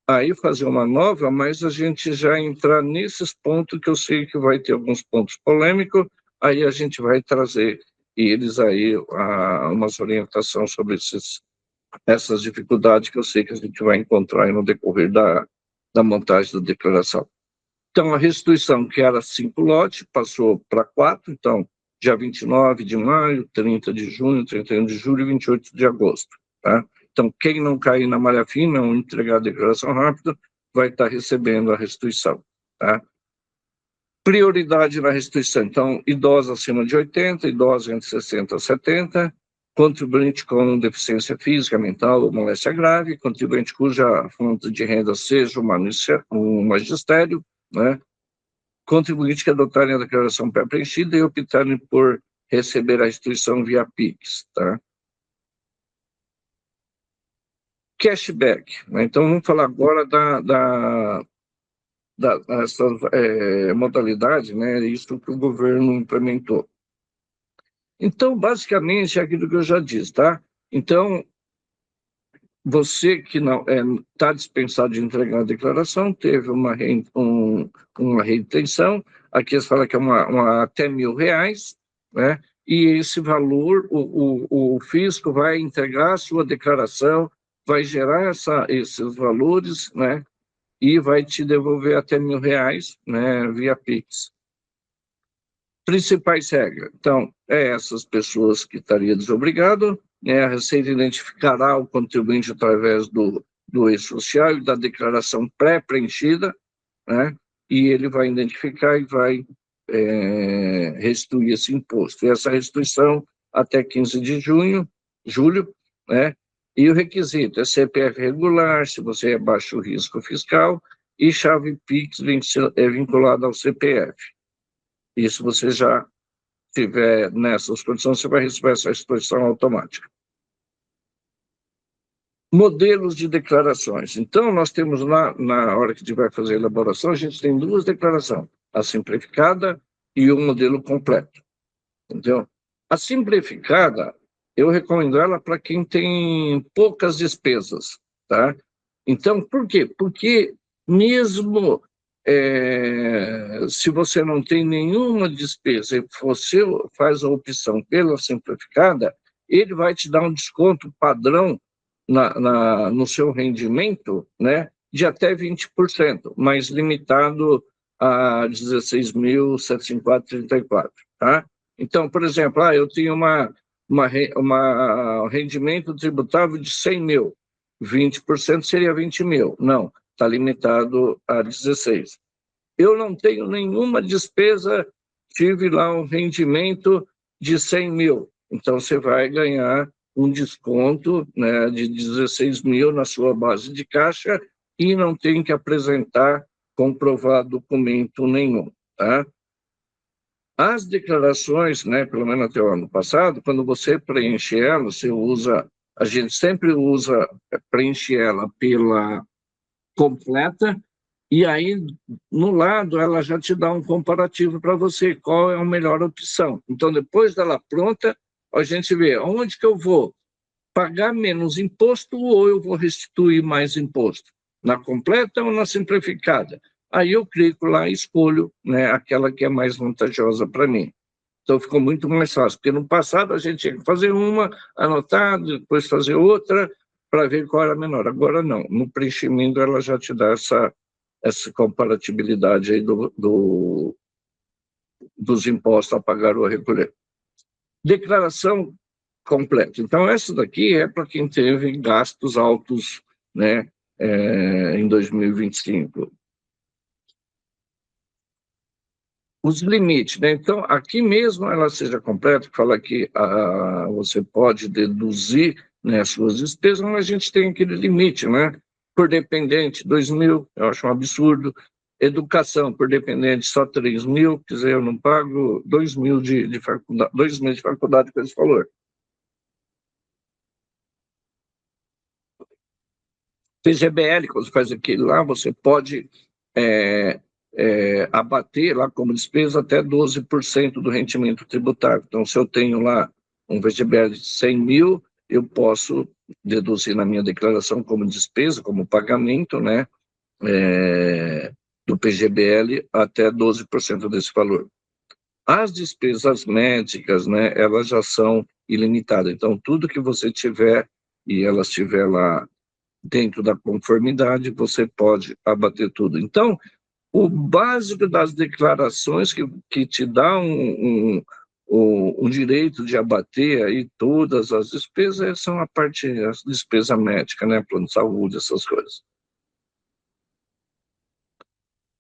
aí fazer uma nova, mas a gente já entrar nesses pontos que eu sei que vai ter alguns pontos polêmicos, aí a gente vai trazer eles aí, umas orientações sobre essas dificuldades que eu sei que a gente vai encontrar aí no decorrer da montagem da declaração. Então, a restituição, que era 5 lotes, passou para 4, então, dia 29 de maio, 30 de junho, 31 de julho e 28 de agosto, tá? Então, quem não cair na malha fina ou entregar a declaração rápida, vai estar recebendo a restituição, tá? Prioridade na restituição, então, idosos acima de 80, idosos entre 60 e 70, contribuinte com deficiência física, mental ou moléstia grave, contribuinte cuja fonte de renda seja o magistério, né? Contribuinte que adotarem a declaração pré-preenchida e optarem por receber a restituição via PIX, tá? Cashback, né? Então vamos falar agora dessas modalidades, né? Isso que o governo implementou. Então, basicamente, é aquilo que eu já disse, tá? Então, você que não está dispensado de entregar a declaração, teve uma retenção, aqui eles falam que é até R$1.000, né? E esse valor, o fisco vai entregar a sua declaração, vai gerar esses valores, né? E vai te devolver até R$1.000, né? Via PIX. Principais regras. Então, essas pessoas que estariam desobrigadas, né, a Receita identificará o contribuinte através do e-social e da declaração pré-preenchida, né, e ele vai identificar e vai restituir esse imposto. E essa restituição até 15 de julho, né, e o requisito é CPF regular, se você é baixo risco fiscal, e chave PIX vinculada ao CPF. Isso você já tiver nessas condições, você vai receber essa restituição automática. Modelos de declarações. Então, nós temos lá, na hora que a gente vai fazer a elaboração, a gente tem 2 declarações, a simplificada e o modelo completo. Entendeu? A simplificada, eu recomendo ela para quem tem poucas despesas, tá? Então, por quê? Porque mesmo se você não tem nenhuma despesa e você faz a opção pela simplificada, ele vai te dar um desconto padrão no seu rendimento, né, de até 20%, mas limitado a 16.754,34, tá? Então, por exemplo, eu tenho um rendimento tributável de 100 mil, 20% seria 20 mil. Não, está limitado a 16. Eu não tenho nenhuma despesa, tive lá um rendimento de 100 mil. Então, você vai ganhar um desconto, né, de 16 mil na sua base de caixa e não tem que apresentar comprovar documento nenhum, tá? As declarações, né, pelo menos até o ano passado, quando você preenche ela, a gente sempre usa, preenche ela pela completa, e aí, no lado, ela já te dá um comparativo para você, qual é a melhor opção. Então, depois dela pronta, a gente vê onde que eu vou pagar menos imposto ou eu vou restituir mais imposto, na completa ou na simplificada. Aí eu clico lá e escolho, né, aquela que é mais vantajosa para mim. Então ficou muito mais fácil, porque no passado a gente tinha que fazer uma, anotar, depois fazer outra, para ver qual era a menor. Agora não, no preenchimento ela já te dá essa comparatibilidade aí dos impostos a pagar ou a recolher. Declaração completa. Então, essa daqui é para quem teve gastos altos, né, em 2025. Os limites, né? Então, aqui mesmo ela seja completa, que fala que você pode deduzir, né, as suas despesas, mas a gente tem aquele limite, né? Por dependente, 2 mil, eu acho um absurdo. Educação, por dependente, só 3 mil, quer dizer, eu não pago 2 mil de faculdade, 2 meses de faculdade com esse valor. PGBL, quando você faz aquilo lá, você pode abater lá como despesa até 12% do rendimento tributável. Então, se eu tenho lá um VGBL de 100 mil, eu posso deduzir na minha declaração como despesa, como pagamento, né, do PGBL até 12% desse valor. As despesas médicas, né, elas já são ilimitadas. Então, tudo que você tiver e ela estiver lá dentro da conformidade, você pode abater tudo. Então, o básico das declarações que te dá um direito de abater aí todas as despesas são a despesa médica, né, plano de saúde, essas coisas.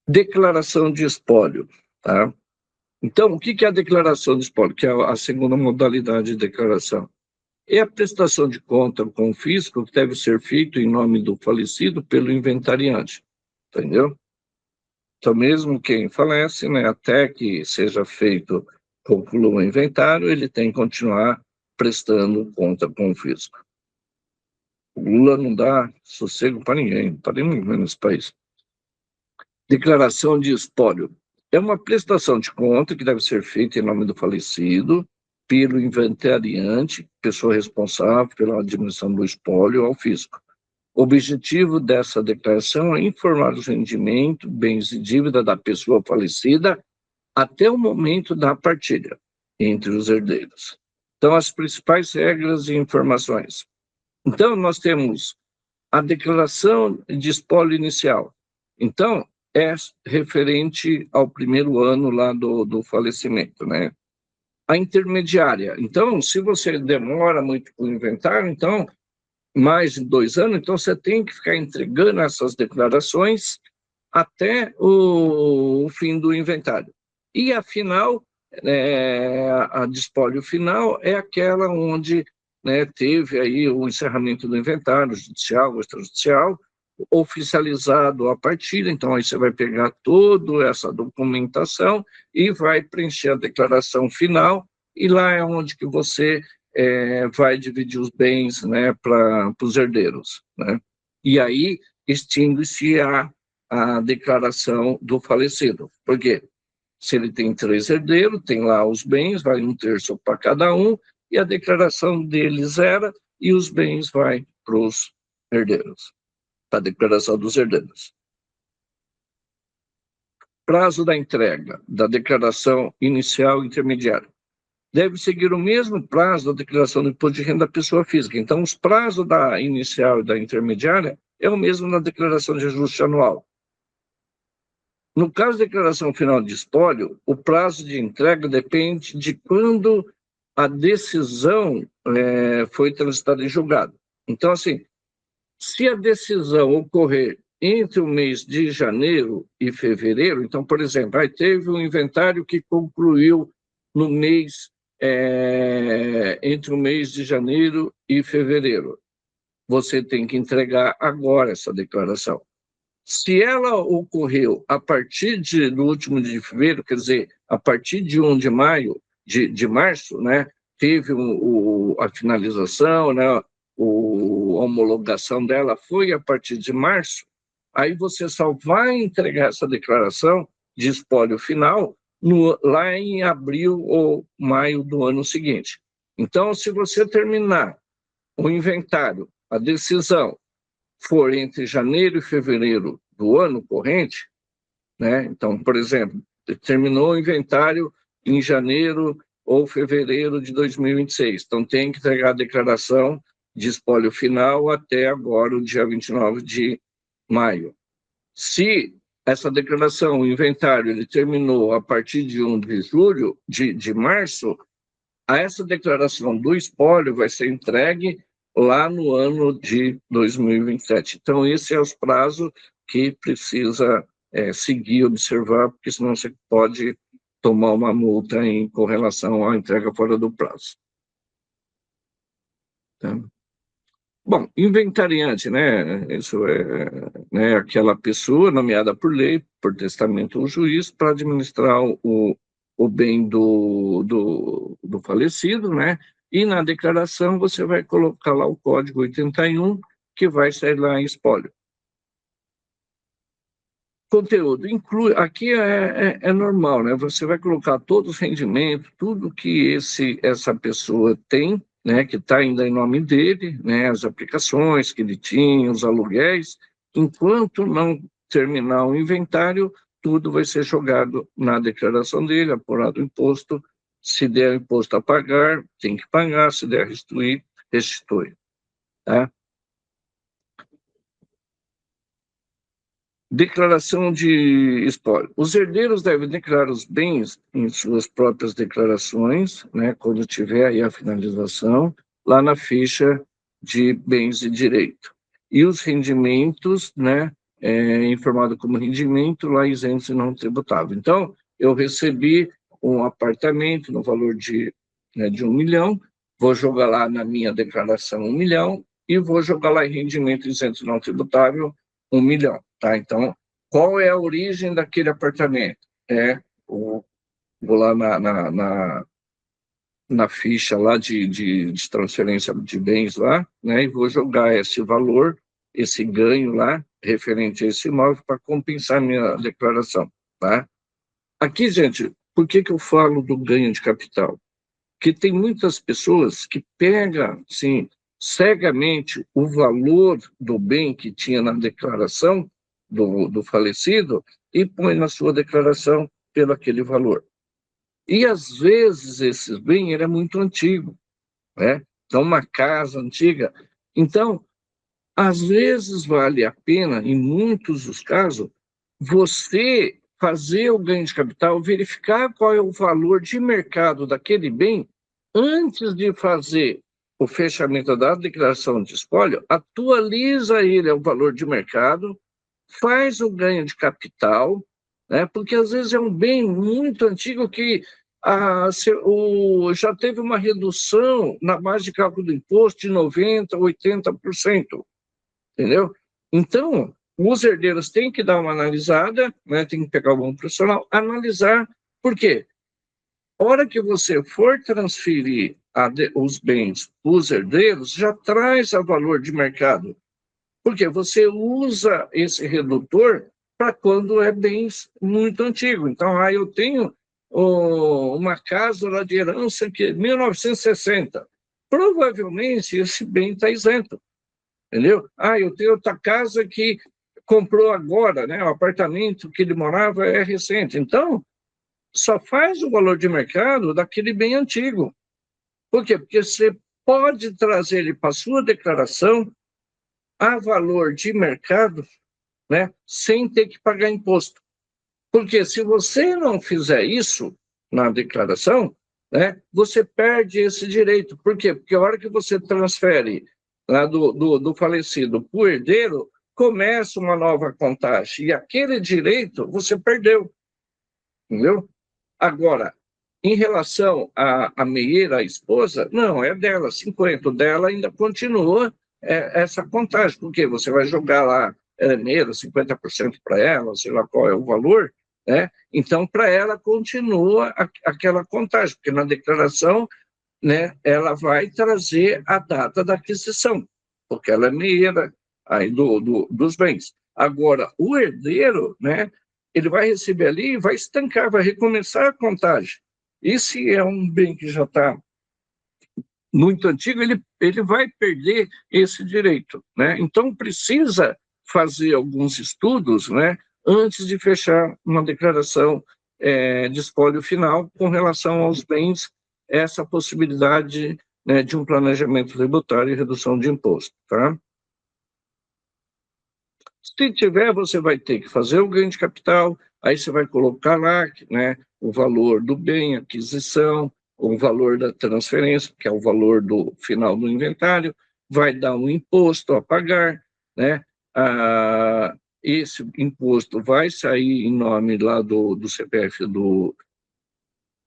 Declaração de espólio, tá? Então, o que é a declaração de espólio, que é a segunda modalidade de declaração? É a prestação de conta com o fisco que deve ser feito em nome do falecido pelo inventariante, entendeu? Então, mesmo quem falece, né, até que seja feito, conclua o inventário, ele tem que continuar prestando conta com o fisco. O Lula não dá sossego para ninguém, para nenhum nesse país. Declaração de espólio. É uma prestação de conta que deve ser feita em nome do falecido, pelo inventariante, pessoa responsável pela administração do espólio ao fisco. O objetivo dessa declaração é informar os rendimentos, bens e dívida da pessoa falecida até o momento da partilha entre os herdeiros. Então, as principais regras e informações. Então, nós temos a declaração de espólio inicial. Então, é referente ao primeiro ano lá do falecimento, né? A intermediária. Então, se você demora muito com o inventário, então, mais de 2 anos, então você tem que ficar entregando essas declarações até o fim do inventário. E a final, a de espólio final, é aquela onde, né, teve aí o encerramento do inventário judicial ou extrajudicial, oficializado a partilha. Então aí você vai pegar toda essa documentação e vai preencher a declaração final, e lá é onde que você vai dividir os bens, né, para os herdeiros, né? E aí extingue-se a declaração do falecido. Por quê? Se ele tem 3 herdeiros, tem lá os bens, vai 1/3 para cada um, e a declaração deles zera, e os bens vai para os herdeiros, para a declaração dos herdeiros. prazo da entrega da declaração inicial e intermediária deve seguir o mesmo prazo da declaração do imposto de renda da pessoa física. Então, os prazos da inicial e da intermediária é o mesmo na declaração de ajuste anual. No caso da declaração final de espólio, o prazo de entrega depende de quando a decisão foi transitada em julgado. Então, assim, se a decisão ocorrer entre o mês de janeiro e fevereiro, então, por exemplo, aí teve um inventário que concluiu no mês, entre o mês de janeiro e fevereiro. Você tem que entregar agora essa declaração. Se ela ocorreu a partir do último dia de fevereiro, quer dizer, a partir de 1 de maio, de março, né, teve a finalização, né, a homologação dela foi a partir de março, aí você só vai entregar essa declaração de espólio final lá em abril ou maio do ano seguinte. Então, se você terminar o inventário, a decisão, for entre janeiro e fevereiro do ano corrente, né? Então, por exemplo, terminou o inventário em janeiro ou fevereiro de 2026, então tem que entregar a declaração de espólio final até agora, o dia 29 de maio. Se essa declaração, o inventário, ele terminou a partir de 1 de julho, de março, essa declaração do espólio vai ser entregue lá no ano de 2027. Então, esse é os prazos que precisa seguir, observar, porque senão você pode tomar uma multa com relação à entrega fora do prazo. Tá? Bom, inventariante, né? Isso né, aquela pessoa nomeada por lei, por testamento ou juiz, para administrar o bem do falecido, né? E na declaração você vai colocar lá o código 81, que vai sair lá em espólio. Conteúdo, inclui, aqui é normal, né? Você vai colocar todos os rendimentos, tudo que essa pessoa tem, né, que está ainda em nome dele, né, as aplicações que ele tinha, os aluguéis. Enquanto não terminar o inventário, tudo vai ser jogado na declaração dele, apurado o imposto. Se der imposto a pagar, tem que pagar, se der restituir, restitui. Tá? Declaração de espólio. Os herdeiros devem declarar os bens em suas próprias declarações, né, quando tiver aí a finalização, lá na ficha de bens e direito. E os rendimentos, né, informado como rendimento, lá isentos e não tributável. Então, eu recebi um apartamento no valor de 1 milhão, vou jogar lá na minha declaração 1 milhão e vou jogar lá em rendimento isento e não tributável 1 milhão. Tá? Então, qual é a origem daquele apartamento? Vou lá na ficha lá de transferência de bens lá, né, e vou jogar esse valor, esse ganho lá, referente a esse imóvel, para compensar minha declaração. Tá? Aqui, gente, por que eu falo do ganho de capital? Porque tem muitas pessoas que pegam, assim, cegamente o valor do bem que tinha na declaração do falecido e põe na sua declaração pelo aquele valor. E, às vezes, esse bem é muito antigo, né? Então, uma casa antiga. Então, às vezes, vale a pena, em muitos dos casos, você fazer o ganho de capital, verificar qual é o valor de mercado daquele bem antes de fazer o fechamento da declaração de espólio, atualiza ele ao valor de mercado, faz o ganho de capital, né? Porque às vezes é um bem muito antigo que já teve uma redução na base de cálculo do imposto de 90%, 80%, entendeu? Então, os herdeiros têm que dar uma analisada, né? Tem que pegar o bom profissional, analisar, por quê? A hora que você for transferir os bens para os herdeiros, já traz a valor de mercado. Porque você usa esse redutor para quando é bens muito antigo. Então, eu tenho uma casa lá de herança que é 1960. Provavelmente esse bem está isento. Entendeu? Eu tenho outra casa que comprou agora, né? O apartamento que ele morava é recente. Então, só faz o valor de mercado daquele bem antigo. Por quê? Porque você pode trazer ele para a sua declaração a valor de mercado, né? Sem ter que pagar imposto. Porque se você não fizer isso na declaração, né, você perde esse direito. Por quê? Porque a hora que você transfere lá do falecido para o herdeiro, começa uma nova contagem. E aquele direito você perdeu. Entendeu? Agora, em relação à meieira, à esposa, não, é dela, 50 dela ainda continua essa contagem, porque você vai jogar lá meira, 50% para ela, sei lá qual é o valor, né? Então, para ela continua aquela contagem, porque na declaração, né, ela vai trazer a data da aquisição, porque ela é meieira aí dos bens. Agora, o herdeiro, né, ele vai receber ali e vai estancar, vai recomeçar a contagem. E se é um bem que já está muito antigo, ele vai perder esse direito, né? Então, precisa fazer alguns estudos, né, antes de fechar uma declaração de espólio final com relação aos bens, essa possibilidade, né, de um planejamento tributário e redução de imposto, tá? Se tiver, você vai ter que fazer o ganho de capital, aí você vai colocar lá, né, o valor do bem, aquisição, o valor da transferência, que é o valor do final do inventário, vai dar um imposto a pagar, né? Esse imposto vai sair em nome lá do CPF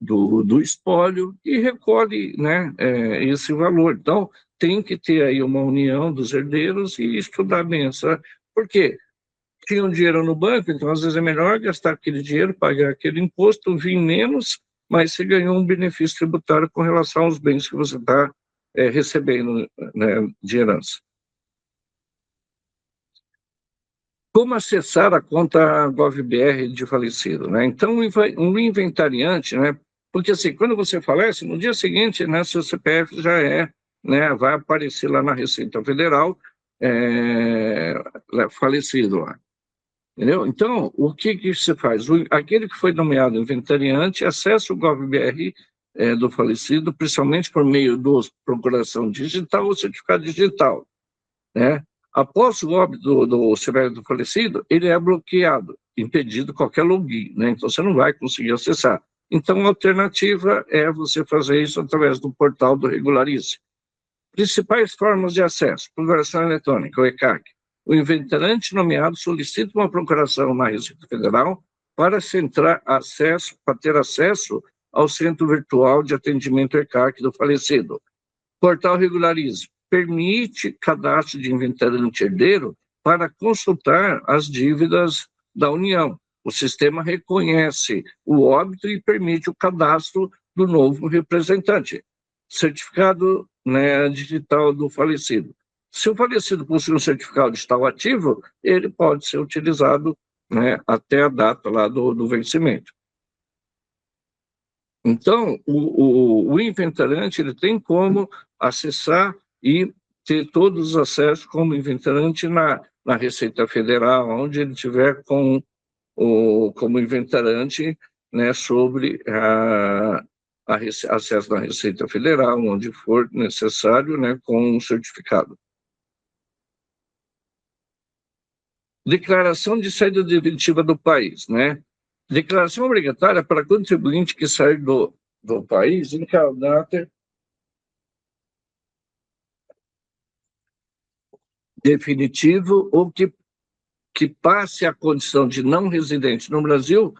do espólio e recolhe, né, esse valor. Então, tem que ter aí uma união dos herdeiros e estudar bem essa. Por quê? Tinha um dinheiro no banco, então às vezes é melhor gastar aquele dinheiro, pagar aquele imposto, vir menos, mas você ganhou um benefício tributário com relação aos bens que você está recebendo, né, de herança. Como acessar a conta GovBR de falecido, né? Então, um inventariante, né? Porque assim, quando você falece, no dia seguinte, né, seu CPF já né, vai aparecer lá na Receita Federal, falecido lá. Entendeu? Então, o que se faz? Aquele que foi nomeado inventariante acessa o GovBR do falecido, principalmente por meio da procuração digital ou certificado digital, né? Após o óbito do CPF do falecido, ele é bloqueado, impedido qualquer login, né? Então, você não vai conseguir acessar. Então, a alternativa é você fazer isso através do portal do Regularize. Principais formas de acesso: procuração eletrônica, o ECAC. O inventarante nomeado solicita uma procuração na Receita Federal para ter acesso ao Centro Virtual de Atendimento ECAC do falecido. Portal Regularize permite cadastro de inventarante herdeiro para consultar as dívidas da União. O sistema reconhece o óbito e permite o cadastro do novo representante. Certificado, né, digital do falecido. Se o falecido possui um certificado digital ativo, ele pode ser utilizado, né, até a data lá do vencimento. Então, o inventarante ele tem como acessar e ter todos os acessos como inventarante na Receita Federal, onde ele tiver como inventarante, né, sobre acesso na Receita Federal, onde for necessário, né, com um certificado. Declaração de saída definitiva do país, né? Declaração obrigatória para contribuinte que sair do país em caráter definitivo ou que passe a condição de não residente no Brasil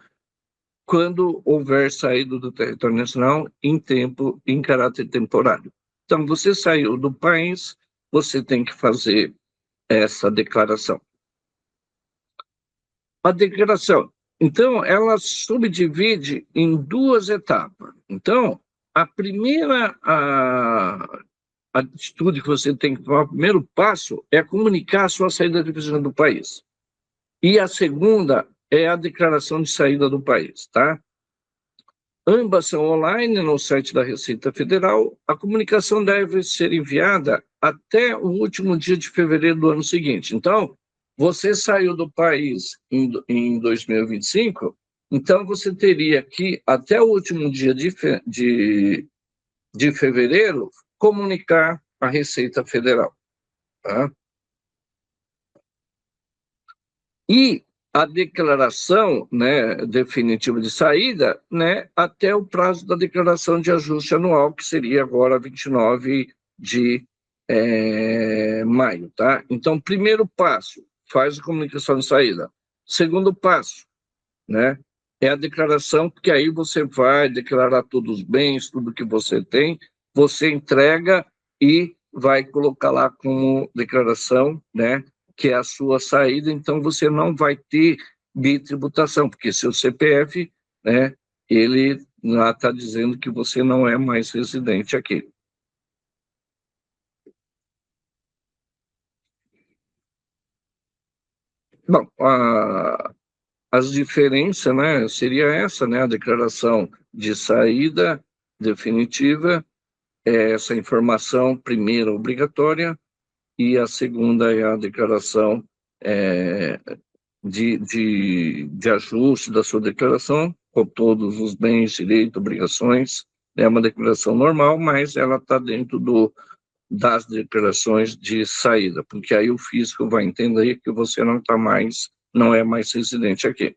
quando houver saído do território nacional em caráter temporário. Então, você saiu do país, você tem que fazer essa declaração. A declaração, então, ela subdivide em duas etapas. Então, a primeira atitude que você tem que tomar, o primeiro passo, é comunicar a sua saída definitiva do país. E a segunda é a declaração de saída do país, tá? Ambas são online no site da Receita Federal. A comunicação deve ser enviada até o último dia de fevereiro do ano seguinte. Então, Você saiu do país em 2025, então você teria que, até o último dia de fevereiro, comunicar à Receita Federal. Tá? E a declaração, né, definitiva de saída, né, até o prazo da declaração de ajuste anual, que seria agora 29 de maio. Tá? Então, primeiro passo, faz a comunicação de saída. Segundo passo, né, é a declaração, porque aí você vai declarar todos os bens, tudo que você tem, você entrega e vai colocar lá como declaração, né, que é a sua saída, então você não vai ter bitributação, porque seu CPF, né, ele lá está dizendo que você não é mais residente aqui. Bom, as diferenças, né, seria essa, né, a declaração de saída definitiva, essa informação primeira obrigatória, e a segunda é a declaração de ajuste da sua declaração, com todos os bens, direitos, obrigações. É uma declaração normal, mas ela está dentro das declarações de saída, porque aí o fisco vai entender que você não é mais residente aqui.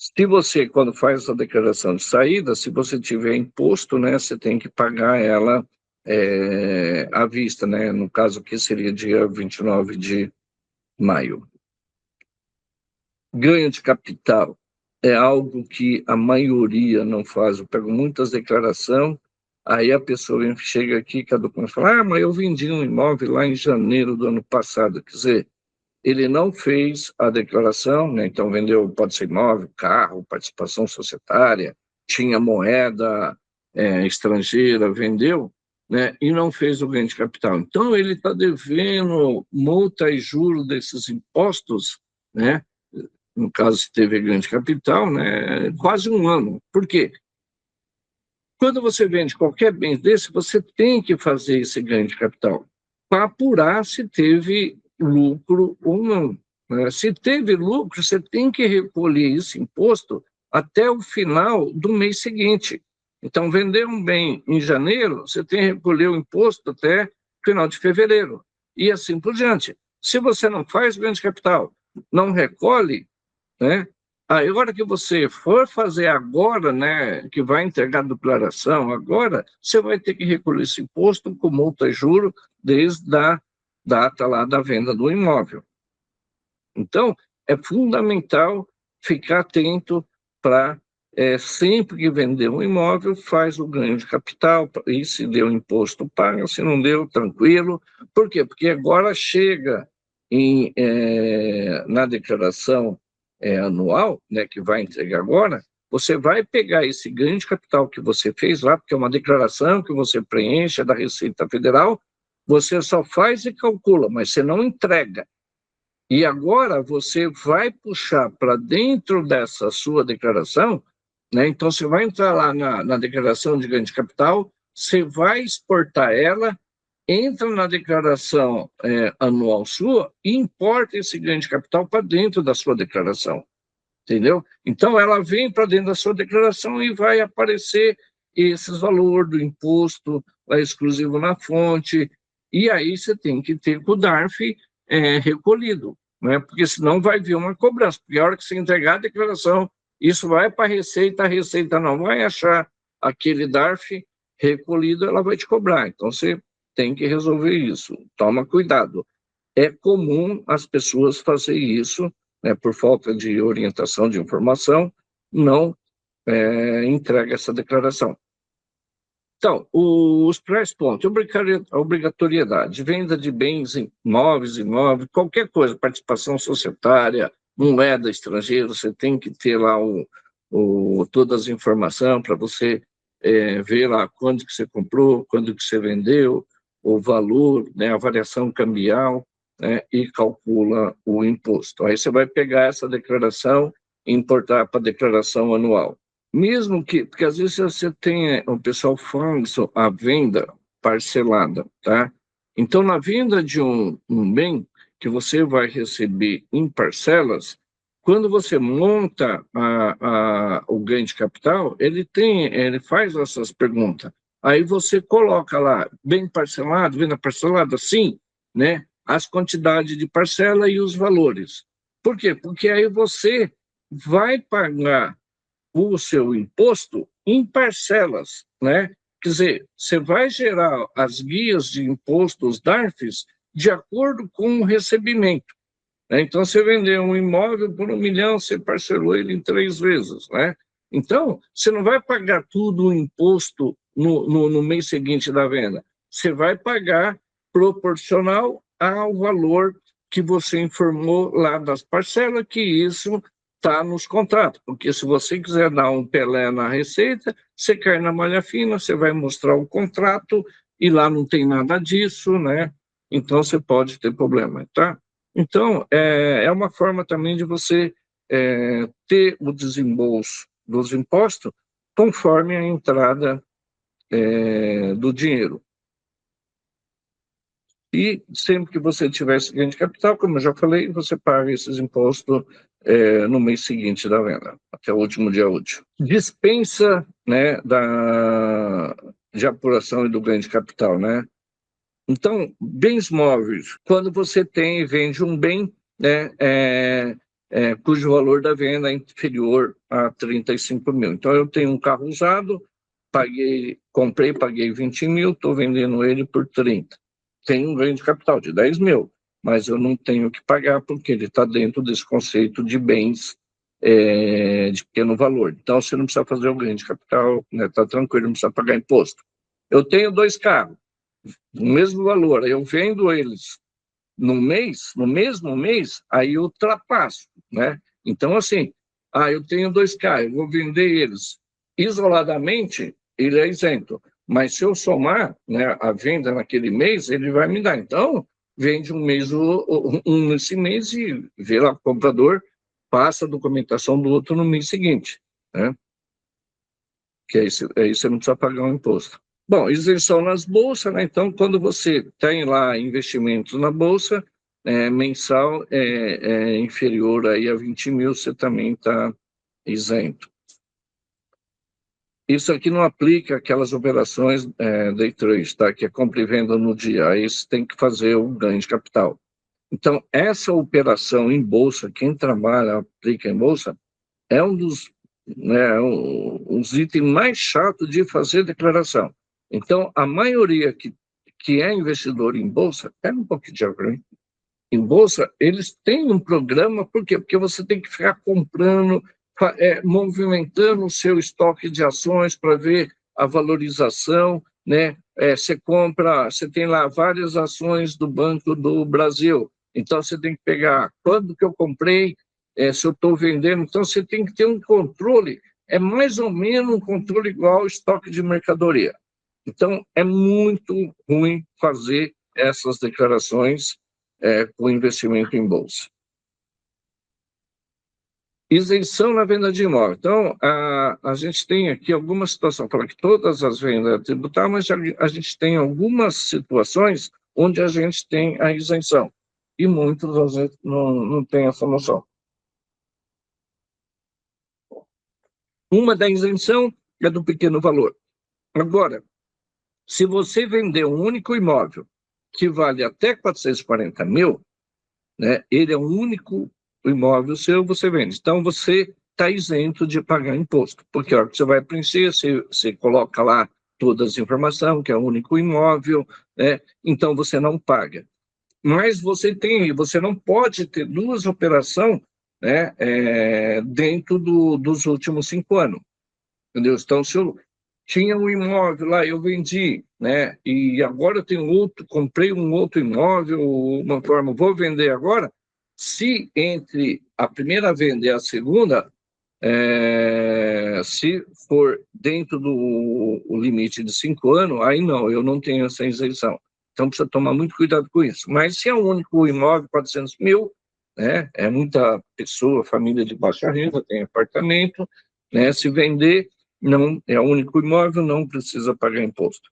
Se você, quando faz essa declaração de saída, se você tiver imposto, né, você tem que pagar ela à vista, né? No caso aqui seria dia 29 de maio. Ganho de capital é algo que a maioria não faz. Eu pego muitas declarações, aí a pessoa chega aqui, cada um fala, mas eu vendi um imóvel lá em janeiro do ano passado. Quer dizer, ele não fez a declaração, né? Então vendeu, pode ser imóvel, carro, participação societária, tinha moeda estrangeira, vendeu, né? E não fez o ganho de capital. Então ele está devendo multa e juros desses impostos, né? No caso, se teve ganho de capital, né? Quase um ano. Por quê? Quando você vende qualquer bem desse, você tem que fazer esse ganho de capital para apurar se teve lucro ou não. Né? Se teve lucro, você tem que recolher esse imposto até o final do mês seguinte. Então, vender um bem em janeiro, você tem que recolher o imposto até final de fevereiro. E assim por diante. Se você não faz ganho de capital, não recolhe, né? Aí, a hora que você for fazer agora, né, que vai entregar a declaração agora, você vai ter que recolher esse imposto com multa e juro desde a data lá da venda do imóvel. Então, é fundamental ficar atento para, sempre que vender um imóvel, faz o ganho de capital, e se deu imposto, paga, se não deu, tranquilo. Por quê? Porque agora chega na declaração anual, né, que vai entregar agora, você vai pegar esse ganho de capital que você fez lá, porque é uma declaração que você preenche da Receita Federal, você só faz e calcula, mas você não entrega. E agora você vai puxar para dentro dessa sua declaração, né? Então você vai entrar lá na declaração de ganho de capital, você vai exportar ela, entra na declaração anual sua e importa esse ganho de capital para dentro da sua declaração, entendeu? Então ela vem para dentro da sua declaração e vai aparecer esses valores do imposto lá exclusivo na fonte, e aí você tem que ter com o DARF recolhido, né? Porque senão vai vir uma cobrança, porque a hora que você entregar a declaração, isso vai para a Receita não vai achar aquele DARF recolhido, ela vai te cobrar, então você tem que resolver isso, toma cuidado. É comum as pessoas fazerem isso, né, por falta de orientação, de informação, não entrega essa declaração. Então, os primeros pontos, obrigatoriedade, venda de bens imóveis, qualquer coisa, participação societária, moeda estrangeira, você tem que ter lá todas as informações para você ver lá quando que você comprou, quando que você vendeu, o valor, né, a variação cambial, né, e calcula o imposto. Aí você vai pegar essa declaração e importar para a declaração anual. Mesmo que, porque às vezes você tem, o pessoal faz a venda parcelada, tá? Então, na venda de um bem que você vai receber em parcelas, quando você monta o ganho de capital, ele faz essas perguntas. Aí você coloca lá, bem parcelado, venda parcelada, sim, né? As quantidades de parcela e os valores. Por quê? Porque aí você vai pagar o seu imposto em parcelas, né? Quer dizer, você vai gerar as guias de imposto, os DARFs, de acordo com o recebimento, né? Então, você vendeu um imóvel por 1 milhão, você parcelou ele em 3 vezes, né? Então, você não vai pagar tudo o imposto no mês seguinte da venda. Você vai pagar proporcional ao valor que você informou lá das parcelas, que isso está nos contratos. Porque se você quiser dar um Pelé na receita, você cai na malha fina, você vai mostrar o contrato e lá não tem nada disso, né? Então, você pode ter problema, tá? Então, é uma forma também de você ter o desembolso dos impostos conforme a entrada do dinheiro. E sempre que você tiver esse ganho de capital, como eu já falei, você paga esses impostos no mês seguinte da venda, até o último dia útil. Dispensa, né, de apuração e do ganho de capital, né? Então, bens móveis, quando você tem e vende um bem, né, cujo valor da venda é inferior a 35 mil. Então, eu tenho um carro usado, comprei, paguei 20 mil, estou vendendo ele por 30. Tenho um ganho de capital de 10 mil, mas eu não tenho que pagar porque ele está dentro desse conceito de bens de pequeno valor. Então, você não precisa fazer o ganho de capital, né, tá tranquilo, não precisa pagar imposto. Eu tenho 2 carros, o mesmo valor, eu vendo eles no mesmo mês, aí eu ultrapasso, né? Então, assim, eu tenho 2 carros, eu vou vender eles isoladamente, ele é isento. Mas se eu somar, né, a venda naquele mês, ele vai me dar. Então, vende um mês, um nesse mês e vê lá o comprador, passa a documentação do outro no mês seguinte, né? Que aí você não precisa pagar um imposto. Bom, isenção nas bolsas, né? Então, quando você tem lá investimentos na bolsa, mensal inferior aí a 20 mil, você também está isento. Isso aqui não aplica aquelas operações day trade, tá? Que é compra e venda no dia. Aí você tem que fazer o ganho de capital. Então, essa operação em bolsa, quem trabalha, aplica em bolsa, é um dos os itens mais chatos de fazer declaração. Então, a maioria que é investidor em bolsa, pega um pouquinho de água, hein? Em bolsa, eles têm um programa, por quê? Porque você tem que ficar comprando, movimentando o seu estoque de ações para ver a valorização, né? Você tem lá várias ações do Banco do Brasil, então você tem que pegar quando que eu comprei, se eu estou vendendo, então você tem que ter um controle, é mais ou menos um controle igual ao estoque de mercadoria. Então, é muito ruim fazer essas declarações com investimento em bolsa. Isenção na venda de imóvel. Então, a gente tem aqui alguma situação, fala que todas as vendas tributáveis, mas a gente tem algumas situações onde a gente tem a isenção. E muitos, às vezes, não tem essa noção. Uma da isenção é do pequeno valor. Agora, se você vender um único imóvel que vale até 440 mil, né, ele é o único imóvel seu, você vende. Então, você está isento de pagar imposto, porque a hora que você vai preencher, você coloca lá todas as informações, que é o único imóvel, né, então você não paga. Mas você não pode ter 2 operações, né, dentro dos últimos 5 anos. Entendeu? Então, se eu tinha um imóvel lá, eu vendi, né? E agora eu tenho outro, comprei um outro imóvel, uma forma, vou vender agora. Se entre a primeira venda e a segunda, se for dentro do limite de 5 anos, aí não, eu não tenho essa isenção. Então precisa tomar muito cuidado com isso. Mas se é um único imóvel, 400 mil, né? É muita pessoa, família de baixa renda, tem apartamento, né? Se vender, não é o único imóvel, não precisa pagar imposto.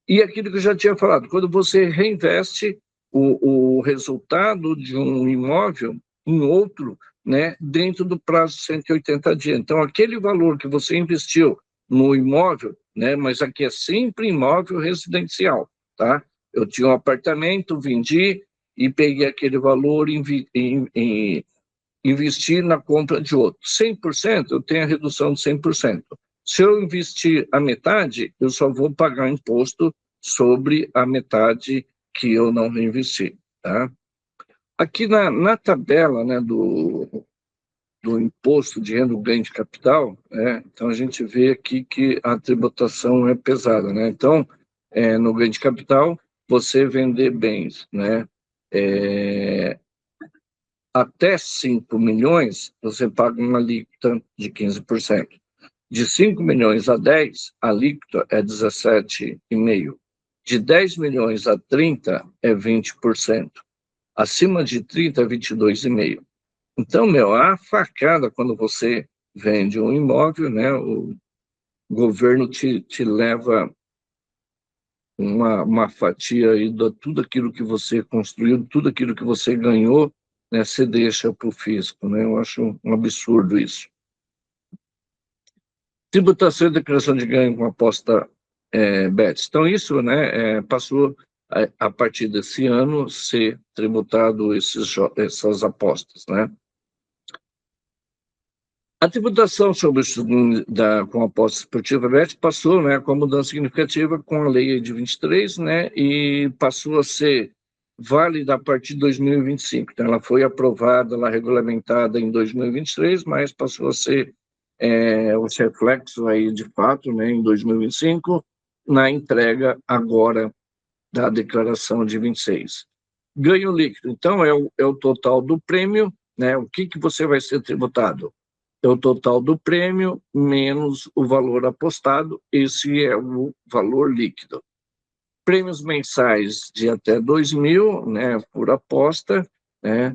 E aquilo que eu já tinha falado, quando você reinveste o resultado de um imóvel em outro, né, dentro do prazo de 180 dias. Então, aquele valor que você investiu no imóvel, né, mas aqui é sempre imóvel residencial, tá? Eu tinha um apartamento, vendi e peguei aquele valor e investi na compra de outro. 100%, eu tenho a redução de 100%. Se eu investir a metade, eu só vou pagar imposto sobre a metade que eu não reinvesti, tá? Aqui na tabela, né, do imposto de renda do ganho de capital, né, então a gente vê aqui que a tributação é pesada, né? Então, no ganho de capital, você vender bens, né, até 5 milhões, você paga uma alíquota de 15%. De 5 milhões a 10, a alíquota é 17,5%. De 10 milhões a 30, é 20%. Acima de 30, é 22,5%. Então, a facada quando você vende um imóvel, né, o governo te leva uma fatia aí de tudo aquilo que você construiu, tudo aquilo que você ganhou, né, você deixa para o fisco, né? Eu acho um absurdo isso. Tributação e declaração de ganho com aposta bets. Então, isso, né, passou a partir desse ano ser tributado essas apostas, né? A tributação sobre com aposta esportiva bet passou, né, com mudança significativa com a lei de 23, né, e passou a ser válida a partir de 2025. Então, ela foi aprovada, ela regulamentada em 2023, mas passou a ser os reflexos aí de fato, né, em 2025, na entrega agora da declaração de 26. Ganho líquido, então, é o total do prêmio, né, o que você vai ser tributado? É o total do prêmio menos o valor apostado, esse é o valor líquido. Prêmios mensais de até 2.000, né, por aposta, né,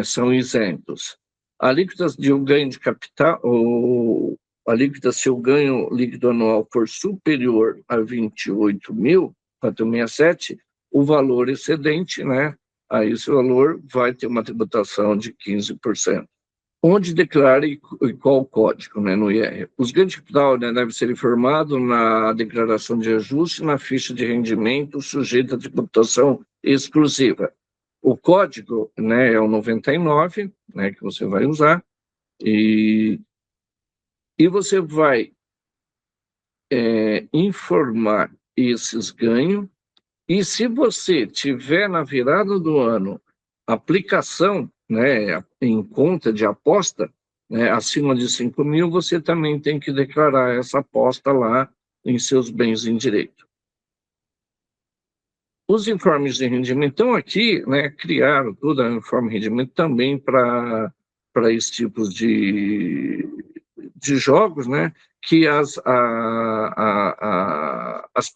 são isentos. Alíquotas de um ganho de capital, ou alíquota se o ganho líquido anual for superior a 28.467, o valor excedente, né, a esse valor vai ter uma tributação de 15%. Onde declara e qual o código, né, no IR. Os ganhos de capital, né, devem ser informados na declaração de ajuste na ficha de rendimento sujeita a tributação exclusiva. O código, né, é o 99, né, que você vai usar, e você vai informar esses ganhos, e se você tiver na virada do ano aplicação, né, em conta de aposta, né, acima de 5.000, você também tem que declarar essa aposta lá em seus bens em direito. Os informes de rendimento, então aqui, né, criaram toda a informe de rendimento também para esses tipos de jogos, né, que as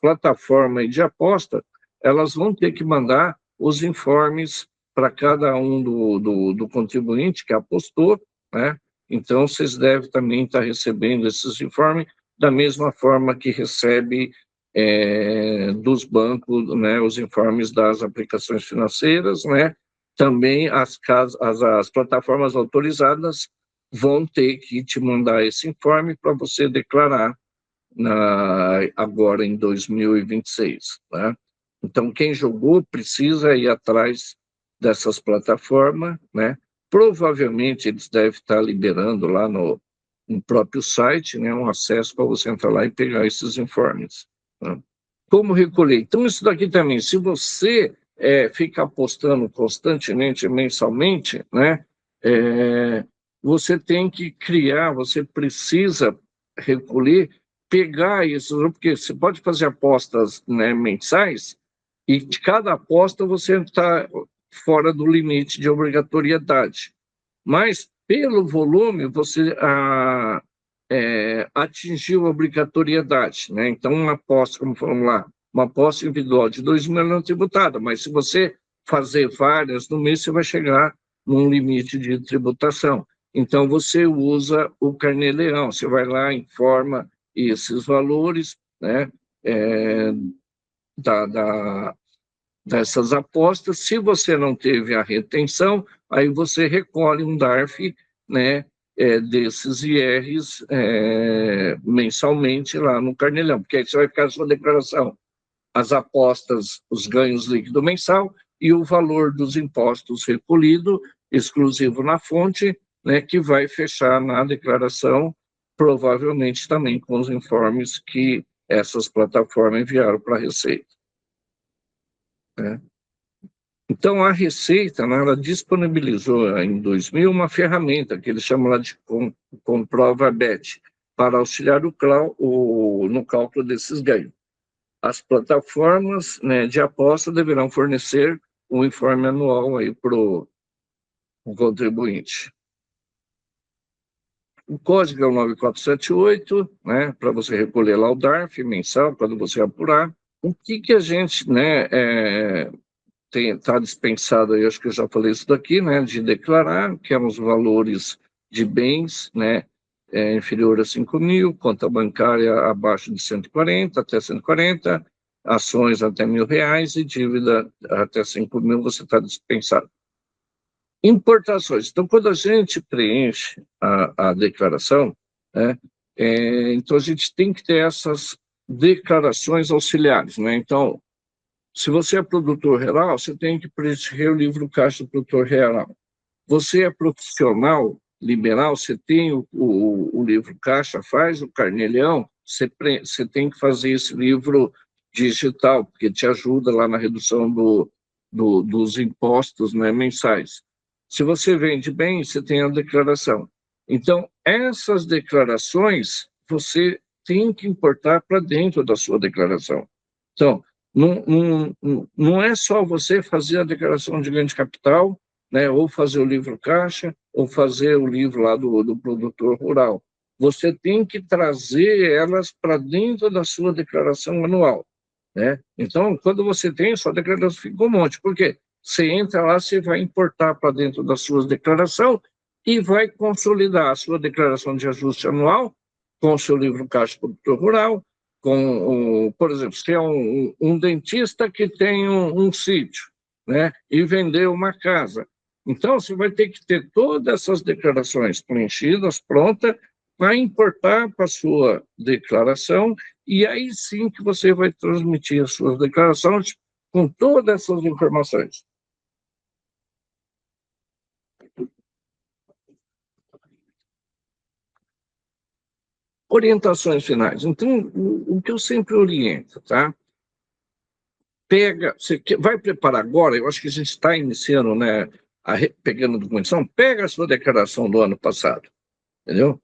plataformas de aposta, elas vão ter que mandar os informes para cada um do contribuinte que apostou, né? Então, vocês devem também estar recebendo esses informes da mesma forma que recebe dos bancos, né, os informes das aplicações financeiras, né? Também as plataformas autorizadas vão ter que te mandar esse informe para você declarar agora em 2026, né? Então, quem jogou precisa ir atrás dessas plataformas, né? Provavelmente eles devem estar liberando lá no próprio site, né, um acesso para você entrar lá e pegar esses informes, né? Como recolher? Então, isso daqui também, se você fica apostando constantemente, mensalmente, né, você tem que criar, você precisa recolher, pegar isso, porque você pode fazer apostas, né, mensais, e de cada aposta você está fora do limite de obrigatoriedade. Mas, pelo volume, você atingiu a obrigatoriedade, né? Então, uma aposta, como falamos lá, uma aposta individual de 2.000 não é tributada, mas se você fazer várias no mês, você vai chegar num limite de tributação. Então, você usa o carnê-leão, você vai lá, informa esses valores, né? dessas apostas. Se você não teve a retenção, aí você recolhe um DARF, né, desses IRs mensalmente lá no Carnelão, porque aí você vai ficar a sua declaração, as apostas, os ganhos líquido mensal e o valor dos impostos recolhido, exclusivo na fonte, né, que vai fechar na declaração, provavelmente também com os informes que essas plataformas enviaram para a Receita. Né? Então, a Receita, né, ela disponibilizou em 2000 uma ferramenta que eles chamam lá de Comprova Bet, para auxiliar no cálculo desses ganhos. As plataformas, né, de aposta deverão fornecer um informe anual para o contribuinte. O código é o 9478, né, para você recolher lá o DARF mensal, quando você apurar. O que a gente, né, está dispensado aí, acho que eu já falei isso daqui, né, de declarar, que são os valores de bens, né, inferior a 5 mil, conta bancária abaixo de 140, até 140, ações até R$1.000 e dívida até 5 mil, você está dispensado. Importações. Então, quando a gente preenche a declaração, né, então a gente tem que ter essas declarações auxiliares, né? Então, se você é produtor rural, você tem que preencher o livro caixa do produtor rural. Você é profissional liberal, você tem o livro caixa, faz o carnelhão, você tem que fazer esse livro digital, porque te ajuda lá na redução dos impostos, né, mensais. Se você vende bem, você tem a declaração. Então, essas declarações você tem que importar para dentro da sua declaração. Então, não é só você fazer a declaração de ganho de capital, né, ou fazer o livro caixa, ou fazer o livro lá do produtor rural. Você tem que trazer elas para dentro da sua declaração anual. Né? Então, quando você tem, sua declaração fica um monte. Por quê? Você entra lá, você vai importar para dentro da sua declaração e vai consolidar a sua declaração de ajuste anual com o seu livro caixa produtor rural, por exemplo, se é um dentista que tem um sítio, né, e vendeu uma casa. Então, você vai ter que ter todas essas declarações preenchidas, prontas, para importar para a sua declaração, e aí sim que você vai transmitir as suas declarações com todas essas informações. Orientações finais. Então, o que eu sempre oriento, tá? Você vai preparar agora, eu acho que a gente está iniciando, né, pegando documentação, pega a sua declaração do ano passado, entendeu?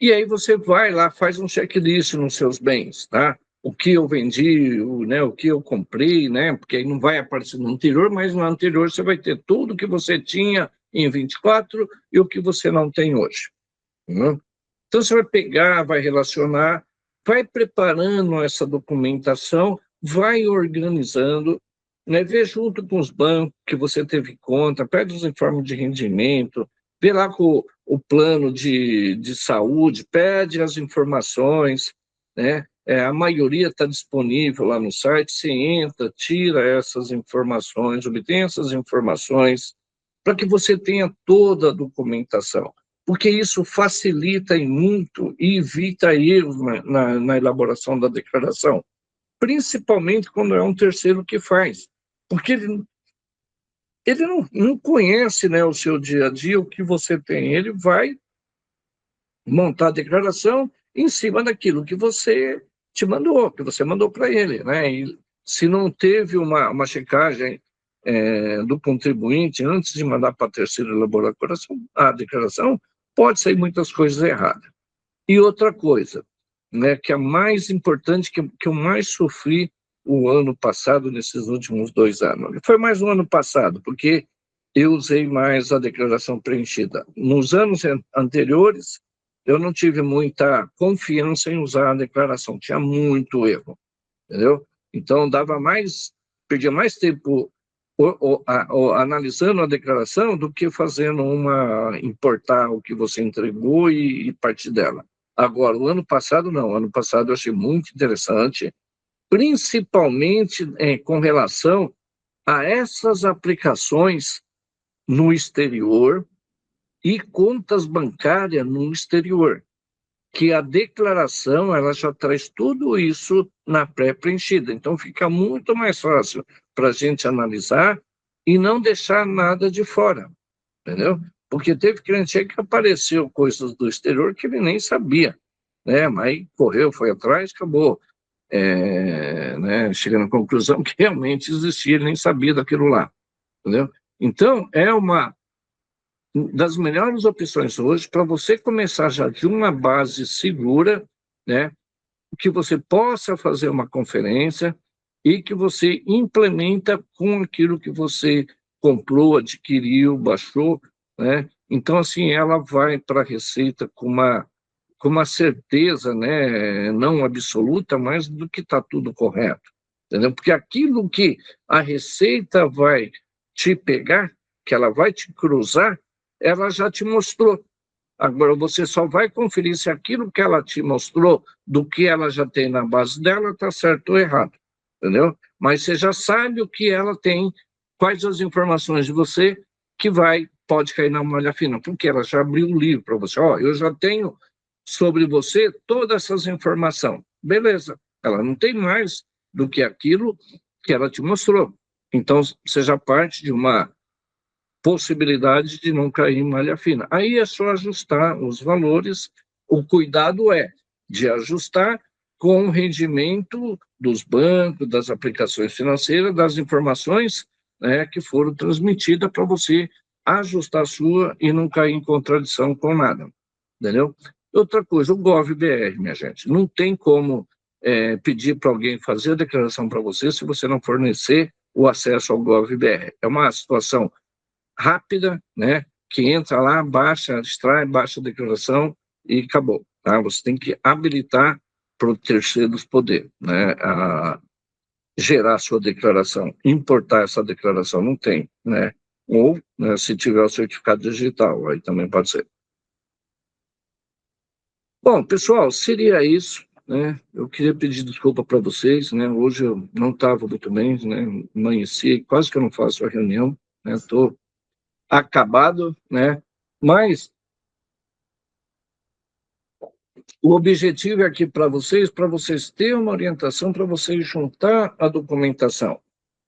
E aí você vai lá, faz um checklist nos seus bens, tá? O que eu vendi, o que eu comprei, né? Porque aí não vai aparecer no anterior, mas no anterior você vai ter tudo que você tinha em 24 e o que você não tem hoje. Né? Então você vai pegar, vai relacionar, vai preparando essa documentação, vai organizando, né? Vê junto com os bancos que você teve conta, pede os informes de rendimento, vê lá com o plano de saúde, pede as informações, né? A maioria está disponível lá no site, você entra, tira essas informações, obtém essas informações, para que você tenha toda a documentação, porque isso facilita e muito e evita erros na elaboração da declaração, principalmente quando é um terceiro que faz, porque ele não conhece, né, o seu dia a dia, o que você tem, ele vai montar a declaração em cima daquilo que você te mandou, que você mandou para ele, né? E se não teve uma checagem do contribuinte antes de mandar para a terceira elaborar a declaração, pode sair muitas coisas erradas. E outra coisa, né, que é a mais importante, que eu mais sofri o ano passado, nesses últimos 2 anos. Foi mais no ano passado, porque eu usei mais a declaração preenchida. Nos anos anteriores, eu não tive muita confiança em usar a declaração, tinha muito erro, entendeu? Então, perdia mais tempo analisando a declaração do que fazendo importar o que você entregou e partir dela. Agora, o ano passado, não. O ano passado eu achei muito interessante, principalmente com relação a essas aplicações no exterior e contas bancárias no exterior, que a declaração ela já traz tudo isso na pré-preenchida. Então, fica muito mais fácil para a gente analisar e não deixar nada de fora, entendeu? Porque teve cliente que apareceu coisas do exterior que ele nem sabia, né? Mas correu, foi atrás, acabou. Né? Chegando à conclusão que realmente existia, ele nem sabia daquilo lá, entendeu? Então, é uma das melhores opções hoje para você começar já de uma base segura, né? Que você possa fazer uma conferência e que você implementa com aquilo que você comprou, adquiriu, baixou, né? Então, assim, ela vai para a Receita com uma certeza, né, não absoluta, mas do que está tudo correto, entendeu? Porque aquilo que a Receita vai te pegar, que ela vai te cruzar, ela já te mostrou. Agora, você só vai conferir se aquilo que ela te mostrou, do que ela já tem na base dela, está certo ou errado, entendeu? Mas você já sabe o que ela tem, quais as informações de você que pode cair na malha fina, porque ela já abriu um livro para você. Ó, eu já tenho sobre você todas essas informações. Beleza, ela não tem mais do que aquilo que ela te mostrou. Então, seja parte de uma possibilidade de não cair em malha fina. Aí é só ajustar os valores. O cuidado é de ajustar com o rendimento dos bancos, das aplicações financeiras, das informações, né, que foram transmitidas para você ajustar a sua e não cair em contradição com nada, entendeu? Outra coisa, o GovBR, minha gente, não tem como pedir para alguém fazer a declaração para você se você não fornecer o acesso ao GovBR. É uma situação rápida, né? Que entra lá, baixa, extrai, baixa a declaração e acabou. Tá? Você tem que habilitar para o terceiros poder, né? Gerar sua declaração, importar essa declaração, não tem, né? Ou, né, se tiver o certificado digital, aí também pode ser. Bom, pessoal, seria isso, né? Eu queria pedir desculpa para vocês, né? Hoje eu não estava muito bem, né? Amanheci, quase que eu não faço a reunião, né? Estou acabado, né? Mas o objetivo é aqui para vocês terem uma orientação, para vocês juntar a documentação.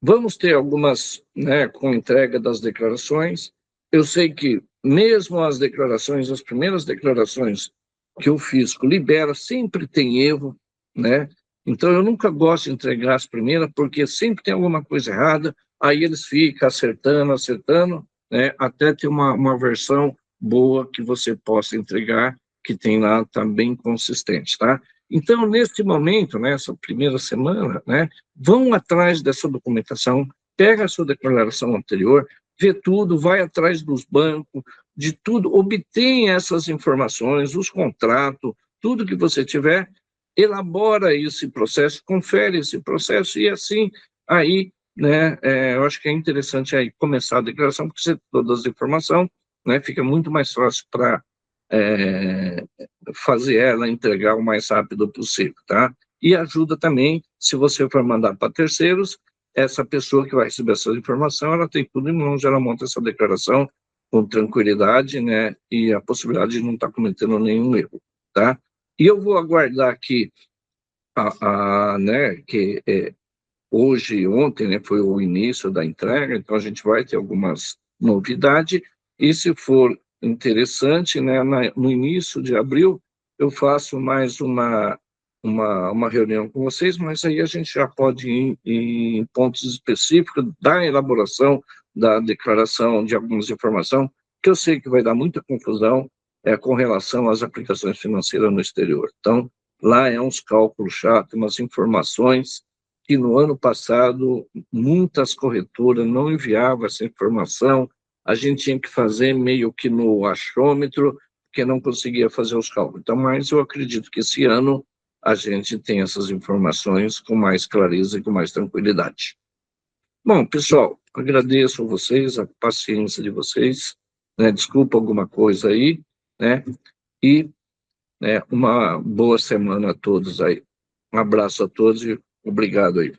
Vamos ter algumas, né, com entrega das declarações. Eu sei que mesmo as declarações, as primeiras declarações que o fisco libera, sempre tem erro, né? Então, eu nunca gosto de entregar as primeiras, porque sempre tem alguma coisa errada, aí eles ficam acertando, né, até ter uma versão boa que você possa entregar, que tem lá, está bem consistente, tá? Então, neste momento, nessa primeira semana, né, vão atrás dessa documentação, pega a sua declaração anterior, vê tudo, vai atrás dos bancos, de tudo, obtém essas informações, os contratos, tudo que você tiver, elabora esse processo, confere esse processo e assim, aí, né, eu acho que é interessante aí começar a declaração, porque você tem todas as informações, né, fica muito mais fácil para fazer ela entregar o mais rápido possível, tá? E ajuda também, se você for mandar para terceiros, essa pessoa que vai receber essa informação, ela tem tudo em mãos, ela monta essa declaração com tranquilidade, né? E a possibilidade de não estar cometendo nenhum erro, tá? E eu vou aguardar aqui, né, que hoje e ontem, né, foi o início da entrega, então a gente vai ter algumas novidades, e se for interessante, né, no início de abril, eu faço mais uma reunião com vocês, mas aí a gente já pode ir em pontos específicos da elaboração da declaração de algumas informações, que eu sei que vai dar muita confusão com relação às aplicações financeiras no exterior. Então, lá é uns cálculos chatos, umas informações que no ano passado muitas corretoras não enviavam essa informação, a gente tinha que fazer meio que no achômetro, porque não conseguia fazer os cálculos. Então, mas eu acredito que esse ano a gente tem essas informações com mais clareza e com mais tranquilidade. Bom, pessoal, agradeço a vocês, a paciência de vocês, né? Desculpa alguma coisa aí, né? E uma boa semana a todos aí. Um abraço a todos e Obrigado aí.